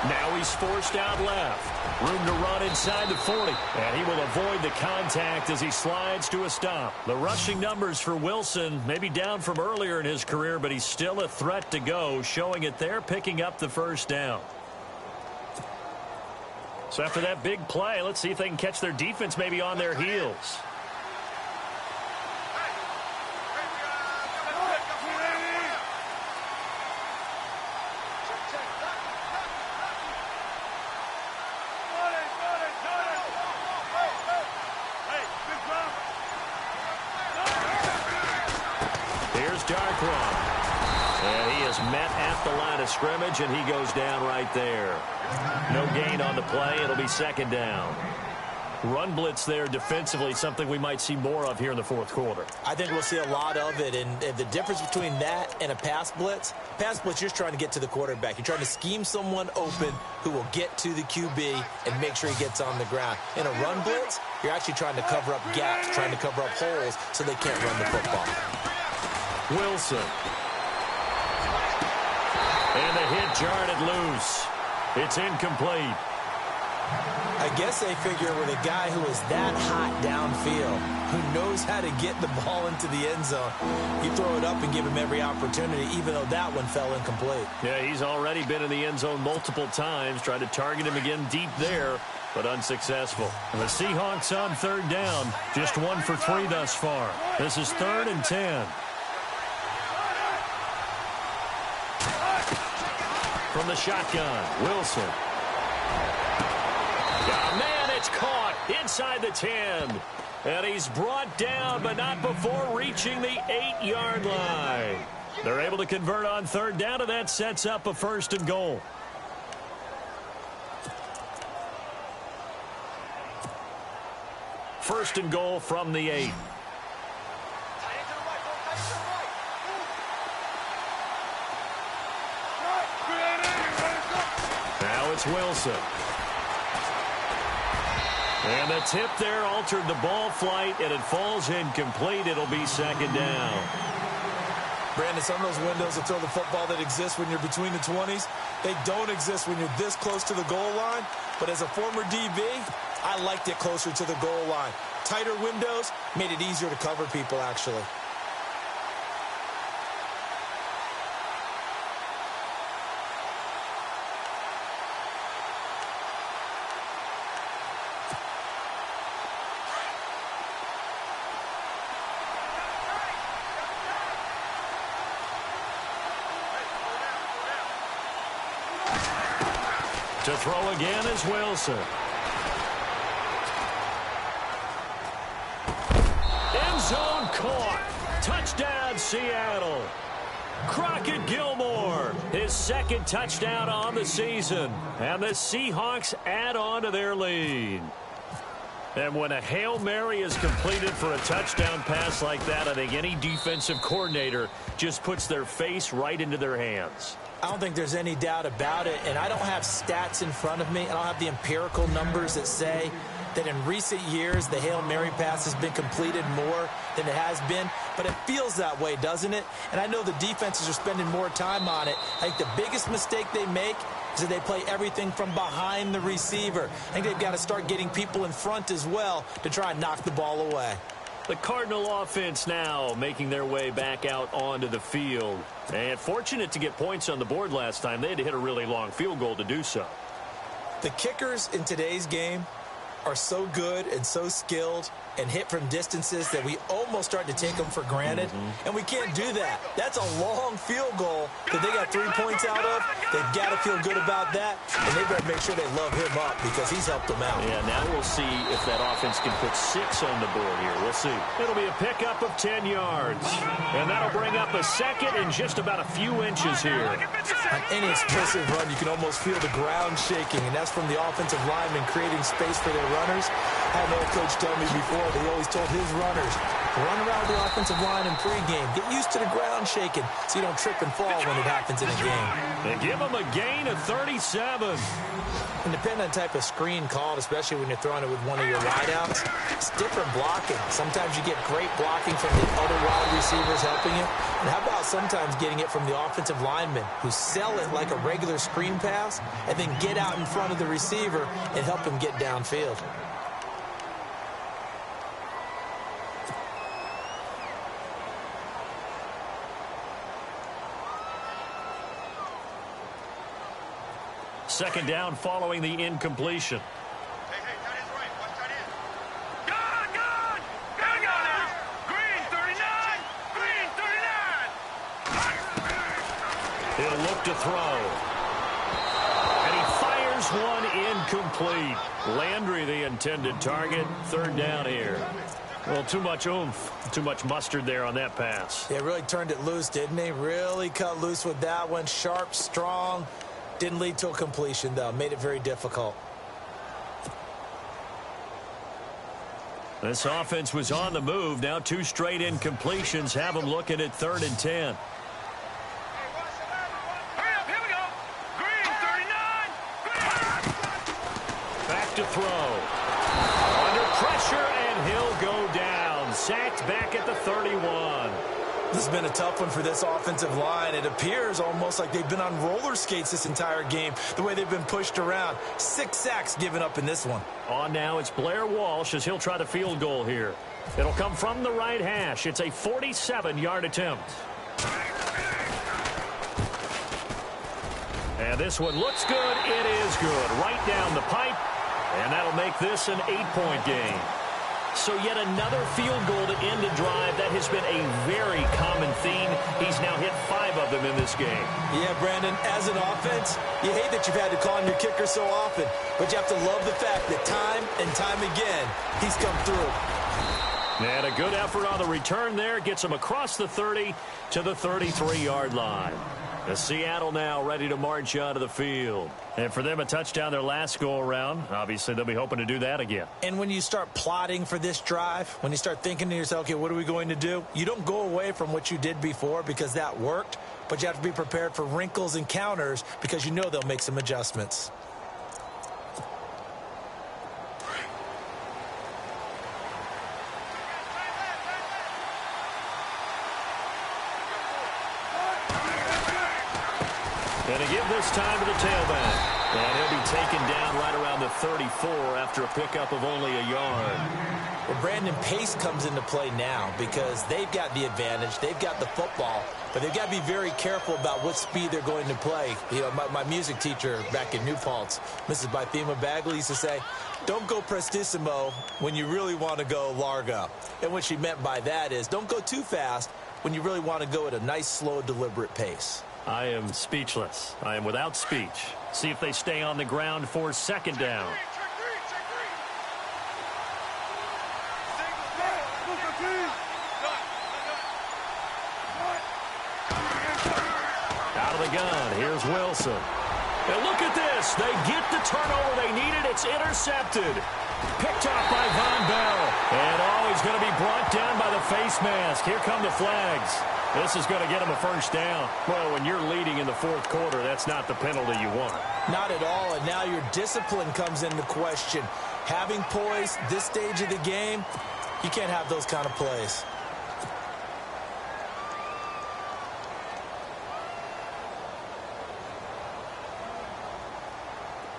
Now he's forced out left. Room to run inside the 40. And he will avoid the contact as he slides to a stop. The rushing numbers for Wilson may be down from earlier in his career, but he's still a threat to go, showing it there, picking up the first down. So after that big play, let's see if they can catch their defense maybe on their heels. Scrimmage, and he goes down right there. No gain on the play. It'll be second down. Run blitz there defensively, something we might see more of here in the 4th quarter. I think we'll see a lot of it, and the difference between that and a pass blitz, you're just trying to get to the quarterback. You're trying to scheme someone open who will get to the QB and make sure he gets on the ground. In a run blitz, you're actually trying to cover up gaps, trying to cover up holes so they can't run the football. Wilson. And the hit jarred it loose. It's incomplete. I guess they figure with a guy who is that hot downfield, who knows how to get the ball into the end zone, you throw it up and give him every opportunity, even though that one fell incomplete. Yeah, he's already been in the end zone multiple times. Tried to target him again deep there. but unsuccessful. The Seahawks on third down, just 1 for 3 thus far. This is 3rd and 10. From the shotgun, Wilson. Oh, man, it's caught inside the 10. And he's brought down, but not before reaching the 8-yard line. They're able to convert on third down, and that sets up a 1st and goal. First and goal from the 8. Now it's Wilson. And the tip there altered the ball flight, and it falls incomplete. It'll be 2nd down. Brandon, some of those windows that throw the football that exist when you're between the 20s, they don't exist when you're this close to the goal line. But as a former DB, I liked it closer to the goal line. Tighter windows made it easier to cover people, actually. To throw again is Wilson. End zone caught. Touchdown, Seattle. Crockett Gilmore, his 2nd touchdown on the season. And the Seahawks add on to their lead. And when a Hail Mary is completed for a touchdown pass like that, I think any defensive coordinator just puts their face right into their hands. I don't think there's any doubt about it, and I don't have stats in front of me. I don't have the empirical numbers that say that in recent years the Hail Mary pass has been completed more than it has been, but it feels that way, doesn't it? And I know the defenses are spending more time on it. I think the biggest mistake they make is that they play everything from behind the receiver. I think they've got to start getting people in front as well to try and knock the ball away. The Cardinal offense now making their way back out onto the field. And fortunate to get points on the board last time. They had to hit a really long field goal to do so. The kickers in today's game are so good and so skilled and hit from distances that we almost start to take them for granted. And we can't do that. That's a long field goal that they got 3 points out of. They've got to feel good about that, and they better make sure they love him up because he's helped them out. Yeah, now we'll see if that offense can put 6 on the board here. We'll see. It'll be a pickup of 10 yards. And that'll bring up a 2nd and just about a few inches here. On any explosive run, you can almost feel the ground shaking, and that's from the offensive linemen creating space for their runners. I had an old coach tell me before, he always told his runners, run around the offensive line in pregame. Get used to the ground shaking so you don't trip and fall when it happens in a game. They give them a gain of 37. And depending on the type of screen called, especially when you're throwing it with one of your wideouts, it's different blocking. Sometimes you get great blocking from the other wide receivers helping you. And how about sometimes getting it from the offensive linemen who sell it like a regular screen pass and then get out in front of the receiver and help him get downfield. Second down following the incompletion. Hey, tight end's right. Watch tight end. Gone! Gotta go now. Green, 39. Green, 39. He'll look to throw. And he fires one incomplete. Landry, the intended target. Third down here. Well, too much oomph, too much mustard there on that pass. Yeah, really turned it loose, didn't he? Really cut loose with that one. Sharp, strong. Didn't lead to a completion, though. Made it very difficult. This offense was on the move. Now 2 straight incompletions have them looking at 3rd and 10. Hurry up, here we go. Green, 39. Back to throw. Under pressure, and he'll go down. Sacked back at the 31. This has been a tough one for this offensive line. It appears almost like they've been on roller skates this entire game, the way they've been pushed around. 6 sacks given up in this one. On now, it's Blair Walsh as he'll try the field goal here. It'll come from the right hash. It's a 47-yard attempt. And this one looks good. It is good. Right down the pipe. And that'll make this an 8-point game. So yet another field goal to end a drive. That has been a very common theme. He's now hit 5 of them in this game. Yeah, Brandon, as an offense, you hate that you've had to call on your kicker so often, but you have to love the fact that time and time again, he's come through. And a good effort on the return there. Gets him across the 30 to the 33-yard line. The Seattle now ready to march out of the field. And for them, a touchdown their last go-around. Obviously, they'll be hoping to do that again. And when you start plotting for this drive, when you start thinking to yourself, okay, what are we going to do? You don't go away from what you did before because that worked, but you have to be prepared for wrinkles and counters because you know they'll make some adjustments. And to give this time to the tailback. And he'll be taken down right around the 34 after a pickup of only a yard. Well, Brandon, pace comes into play now because they've got the advantage. They've got the football, but they've got to be very careful about what speed they're going to play. You know, my music teacher back in New Paltz, Mrs. Bythema Bagley, used to say, don't go prestissimo when you really want to go largo. And what she meant by that is don't go too fast when you really want to go at a nice, slow, deliberate pace. I am speechless. I am without speech. See if they stay on the ground for second down. Out of the gun, here's Wilson. And look at this. They get the turnover they needed. It's intercepted. Picked off by Von Bell. And he's going to be brought down by the face mask. Here come the flags. This is going to get him a first down. Well, when you're leading in the fourth quarter, that's not the penalty you want. Not at all, and now your discipline comes into question. Having poise this stage of the game, you can't have those kind of plays.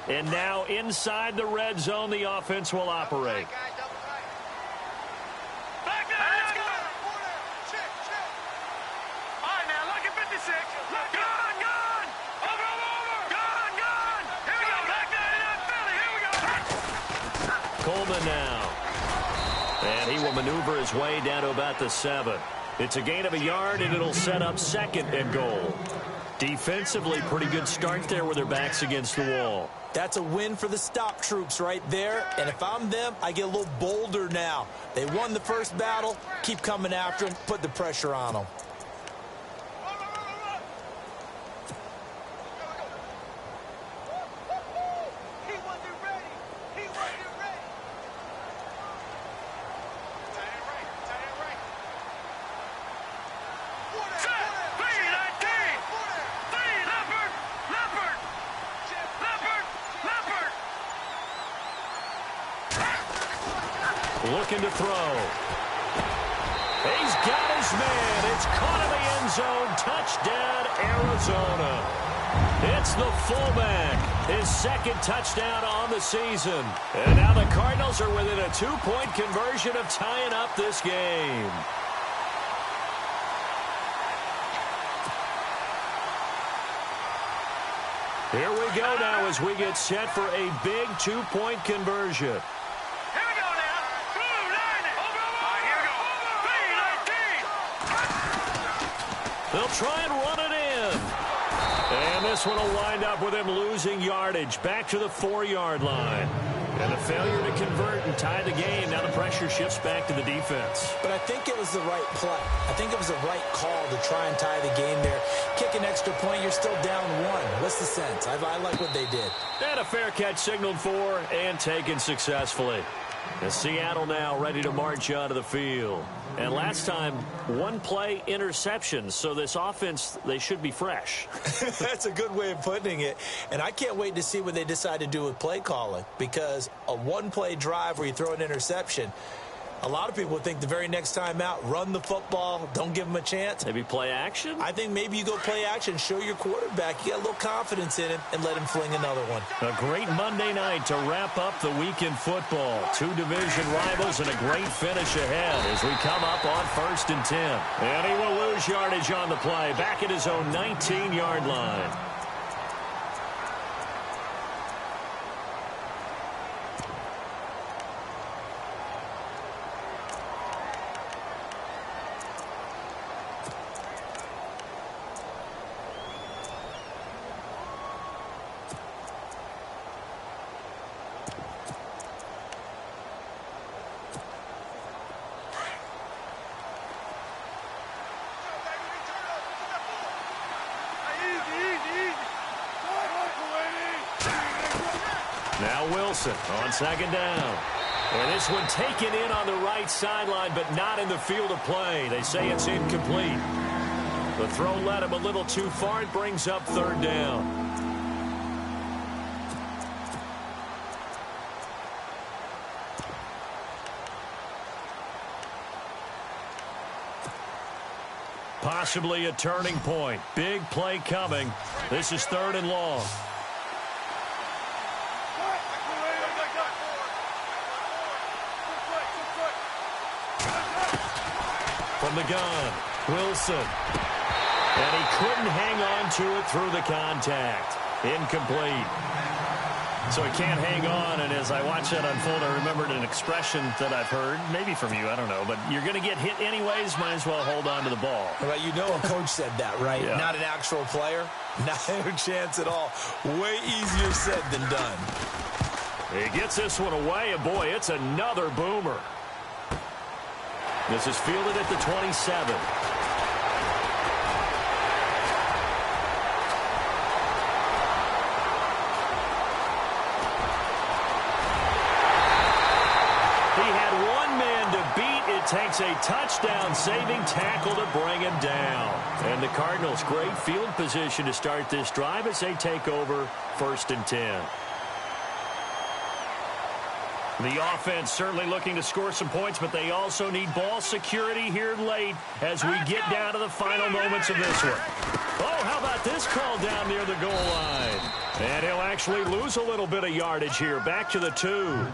And now inside the red zone, the offense will operate. Coleman now. And he will maneuver his way down to about the 7. It's a gain of a yard, and it'll set up second and goal. Defensively, pretty good start there with their backs against the wall. That's a win for the stop troops right there. And if I'm them, I get a little bolder now. They won the first battle. Keep coming after them. Put the pressure on them. Looking to throw. He's got his man. It's caught in the end zone. Touchdown, Arizona. It's the fullback. His second touchdown on the season. And now the Cardinals are within a 2-point conversion of tying up this game. Here we go now as we get set for a big 2-point conversion. They'll try and run it in. And this one will wind up with him losing yardage back to the 4-yard line. And a failure to convert and tie the game. Now the pressure shifts back to the defense. But I think it was the right play. I think it was the right call to try and tie the game there. Kick an extra point, you're still down 1. What's the sense? I like what they did. And a fair catch signaled for and taken successfully. The Seattle now ready to march out of the field. And last time, 1 play interception. So this offense, they should be fresh. That's a good way of putting it. And I can't wait to see what they decide to do with play calling. Because a 1-play drive where you throw an interception, a lot of people would think the very next time out, run the football, don't give them a chance. Maybe play action? I think maybe you go play action, show your quarterback, you got a little confidence in him, and let him fling another one. A great Monday night to wrap up the week in football. 2 division rivals and a great finish ahead as we come up on 1st and 10. And he will lose yardage on the play, back at his own 19-yard line. Now Wilson on second down. And this one taken in on the right sideline, but not in the field of play. They say it's incomplete. The throw led him a little too far. It brings up third down. Possibly a turning point. Big play coming. This is third and long. From the gun, Wilson. And he couldn't hang on to it through the contact. Incomplete. So he can't hang on, and as I watch that unfold, I remembered an expression that I've heard, maybe from you, I don't know, but you're going to get hit anyways, might as well hold on to the ball. Right, you know a coach said that, right? Yeah. Not an actual player. Not a chance at all. Way easier said than done. He gets this one away, and boy, it's another boomer. This is fielded at the 27. Takes a touchdown-saving tackle to bring him down. And the Cardinals, great field position to start this drive as they take over 1st and 10. The offense certainly looking to score some points, but they also need ball security here late as we get down to the final moments of this one. Oh, how about this call down near the goal line? And he'll actually lose a little bit of yardage here. Back to the 2.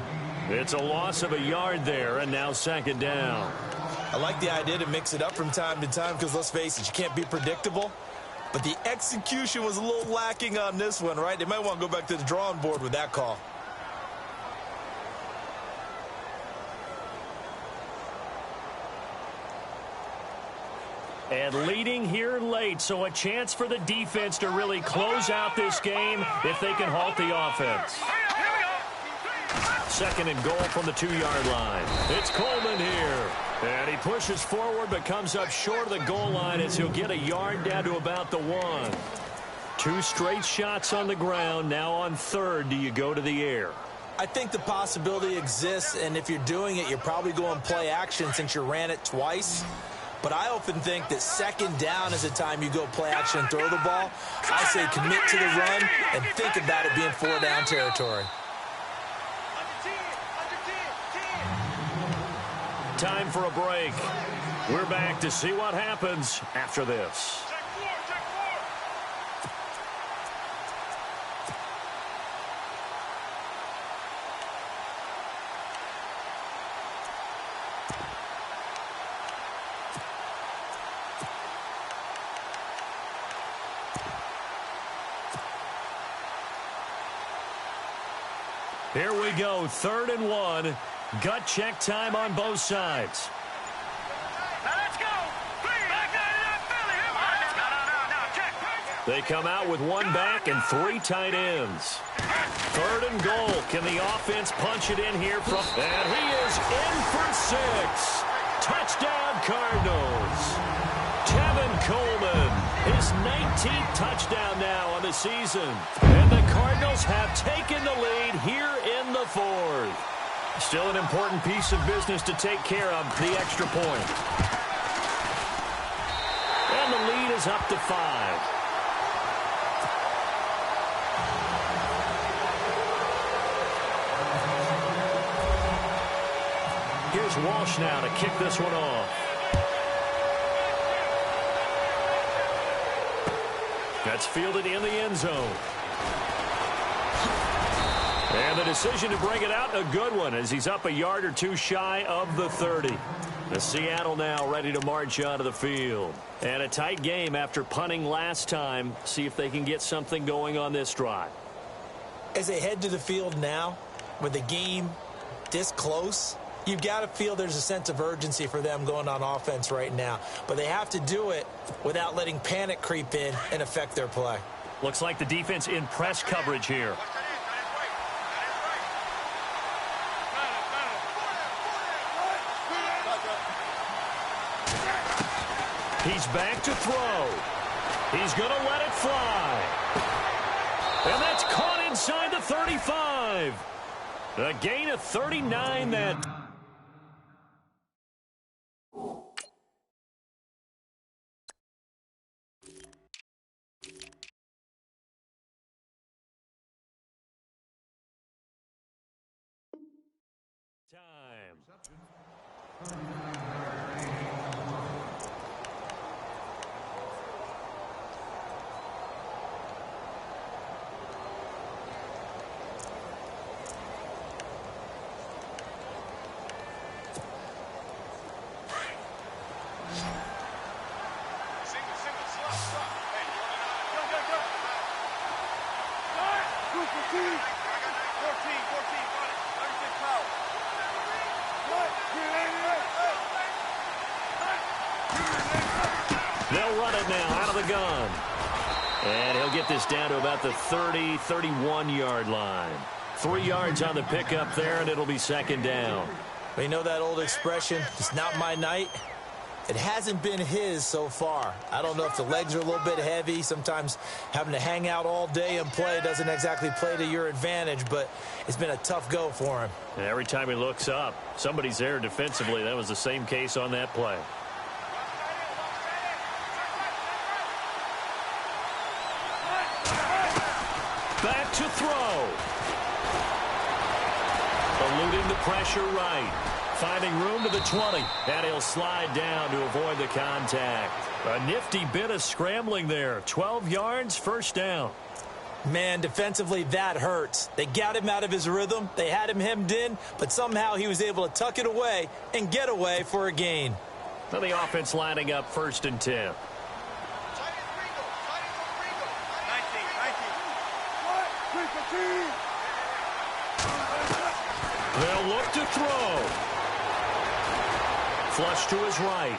It's a loss of a yard there, and now second down. I like the idea to mix it up from time to time because, let's face it, you can't be predictable. But the execution was a little lacking on this one, right? They might want to go back to the drawing board with that call. And leading here late, so a chance for the defense to really close out this game if they can halt the offense. Second and goal from the 2-yard line. It's Coleman here. And he pushes forward but comes up short of the goal line as he'll get a yard down to about the 1. 2 straight shots on the ground. Now on third, do you go to the air? I think the possibility exists, and if you're doing it, you're probably going play action since you ran it twice. But I often think that second down is the time you go play action and throw the ball. I say commit to the run and think about it being 4-down territory. Time for a break. We're back to see what happens after this. Here we go, 3rd and 1. Gut check time on both sides. Now let's go. Back check. They come out with 1 back and 3 tight ends. 3rd and goal. Can the offense punch it in here from? And he is in for 6. Touchdown Cardinals. Tevin Coleman, his 19th touchdown now on the season. And the Cardinals have taken the lead here in the 4th. Still an important piece of business to take care of, the extra point. And the lead is up to 5. Here's Walsh now to kick this one off. That's fielded in the end zone. And the decision to bring it out, a good one, as he's up a yard or 2 shy of the 30. The Seattle now ready to march onto the field. And a tight game after punting last time. See if they can get something going on this drive. As they head to the field now, with the game this close, you've got to feel there's a sense of urgency for them going on offense right now. But they have to do it without letting panic creep in and affect their play. Looks like the defense in press coverage here. He's back to throw. He's going to let it fly. And that's caught inside the 35. 5. A gain of 39 that time. They'll run it now out of the gun. And he'll get this down to about the 30, 31-yard line. 3 yards on the pickup there, and it'll be second down. You know that old expression, it's not my night? It hasn't been his so far. I don't know if the legs are a little bit heavy. Sometimes having to hang out all day and play doesn't exactly play to your advantage, but it's been a tough go for him. And every time he looks up, somebody's there defensively. That was the same case on that play. Back to throw. Eluding the pressure right. Finding room to the 20. And he'll slide down to avoid the contact. A nifty bit of scrambling there. 12 yards, first down. Man, defensively, that hurts. They got him out of his rhythm. They had him hemmed in, but somehow he was able to tuck it away and get away for a gain. Now the offense lining up 1st and 10. They'll look to throw. Flush to his right.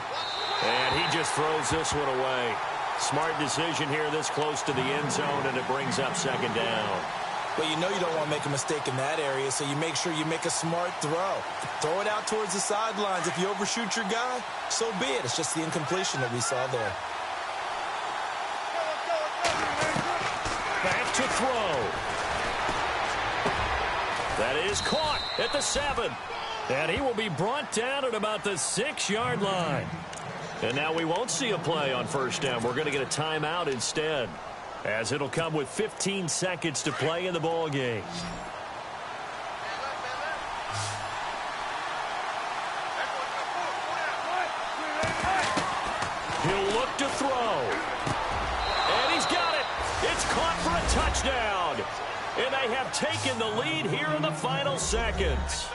And he just throws this one away. Smart decision here this close to the end zone, and it brings up second down. Well, you know you don't want to make a mistake in that area, so you make sure you make a smart throw. Throw it out towards the sidelines. If you overshoot your guy, so be it. It's just the incompletion that we saw there. Back to throw. That is caught at the 7. And he will be brought down at about the 6-yard line. And now we won't see a play on first down. We're going to get a timeout instead, as it'll come with 15 seconds to play in the ball game. He'll look to throw. And he's got it. It's caught for a touchdown. And they have taken the lead here in the final seconds.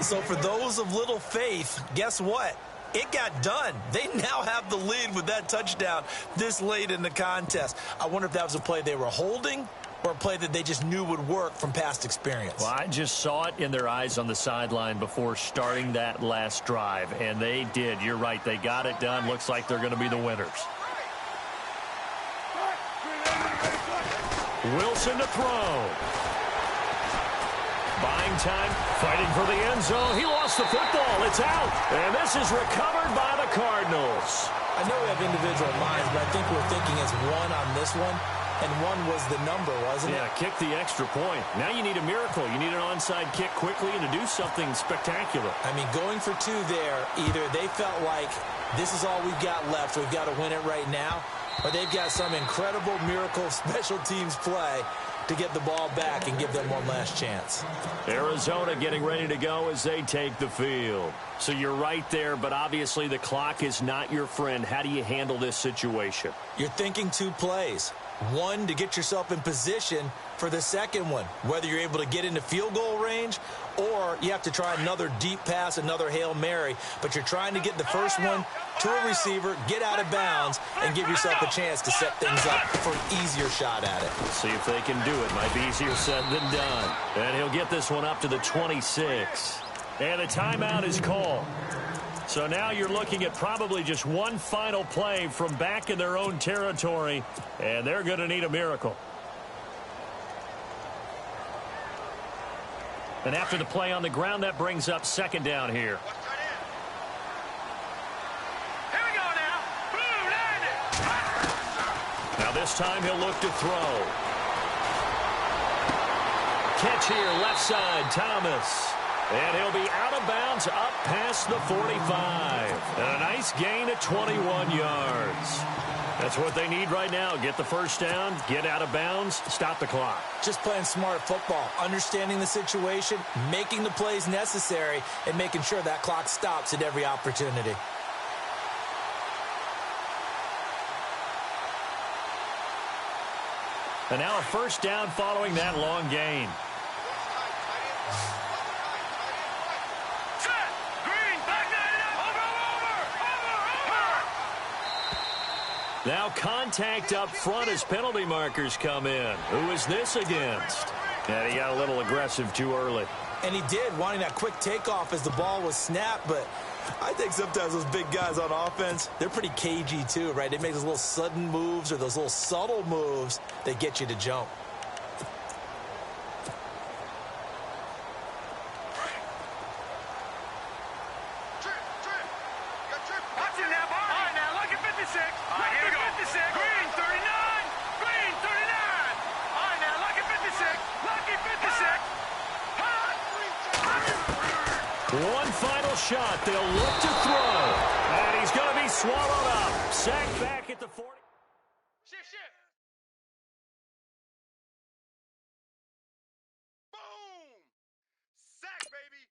So for those of little faith, guess what? It got done. They now have the lead with that touchdown this late in the contest. I wonder if that was a play they were holding or a play that they just knew would work from past experience. Well, I just saw it in their eyes on the sideline before starting that last drive, and they did. You're right. They got it done. Looks like they're going to be the winners. Wilson to throw. Buying time, fighting for the end zone. He lost the football. It's out. And this is recovered by the Cardinals. I know we have individual minds, but I think we're thinking it's 1 on this one. And 1 was the number, wasn't it? Yeah, kick the extra point. Now you need a miracle. You need an onside kick quickly and to do something spectacular. I mean, going for 2 there, either they felt like this is all we've got left, we've got to win it right now, or they've got some incredible miracle special teams play to get the ball back and give them one last chance. Arizona getting ready to go as they take the field. So you're right there, but obviously the clock is not your friend. How do you handle this situation? You're thinking 2 plays. 1 to get yourself in position for the second one, whether you're able to get into field goal range or you have to try another deep pass, another Hail Mary, but you're trying to get the first one to a receiver, get out of bounds, and give yourself a chance to set things up for an easier shot at it. See if they can do it. Might be easier said than done. And he'll get this one up to the 26. And a timeout is called. So now you're looking at probably just one final play from back in their own territory, and they're going to need a miracle. And after the play on the ground, that brings up second down here. Here we go now. Boom, Now this time he'll look to throw. catch here, left side, Thomas. And he'll be out of bounds up past the 45. And a nice gain of 21 yards. That's what they need right now. Get the first down, get out of bounds, stop the clock. Just playing smart football, understanding the situation, making the plays necessary, and making sure that clock stops at every opportunity. And now a first down following that long gain. Now contact up front as penalty markers come in. Who is this against? And he got a little aggressive too early. And he did, wanting that quick takeoff as the ball was snapped, but I think sometimes those big guys on offense, they're pretty cagey too, right? They make those little sudden moves or those little subtle moves that get you to jump. One final shot. They'll look to throw. And he's going to be swallowed up. Sacked back at the 40. Shift. Boom! Sack, baby.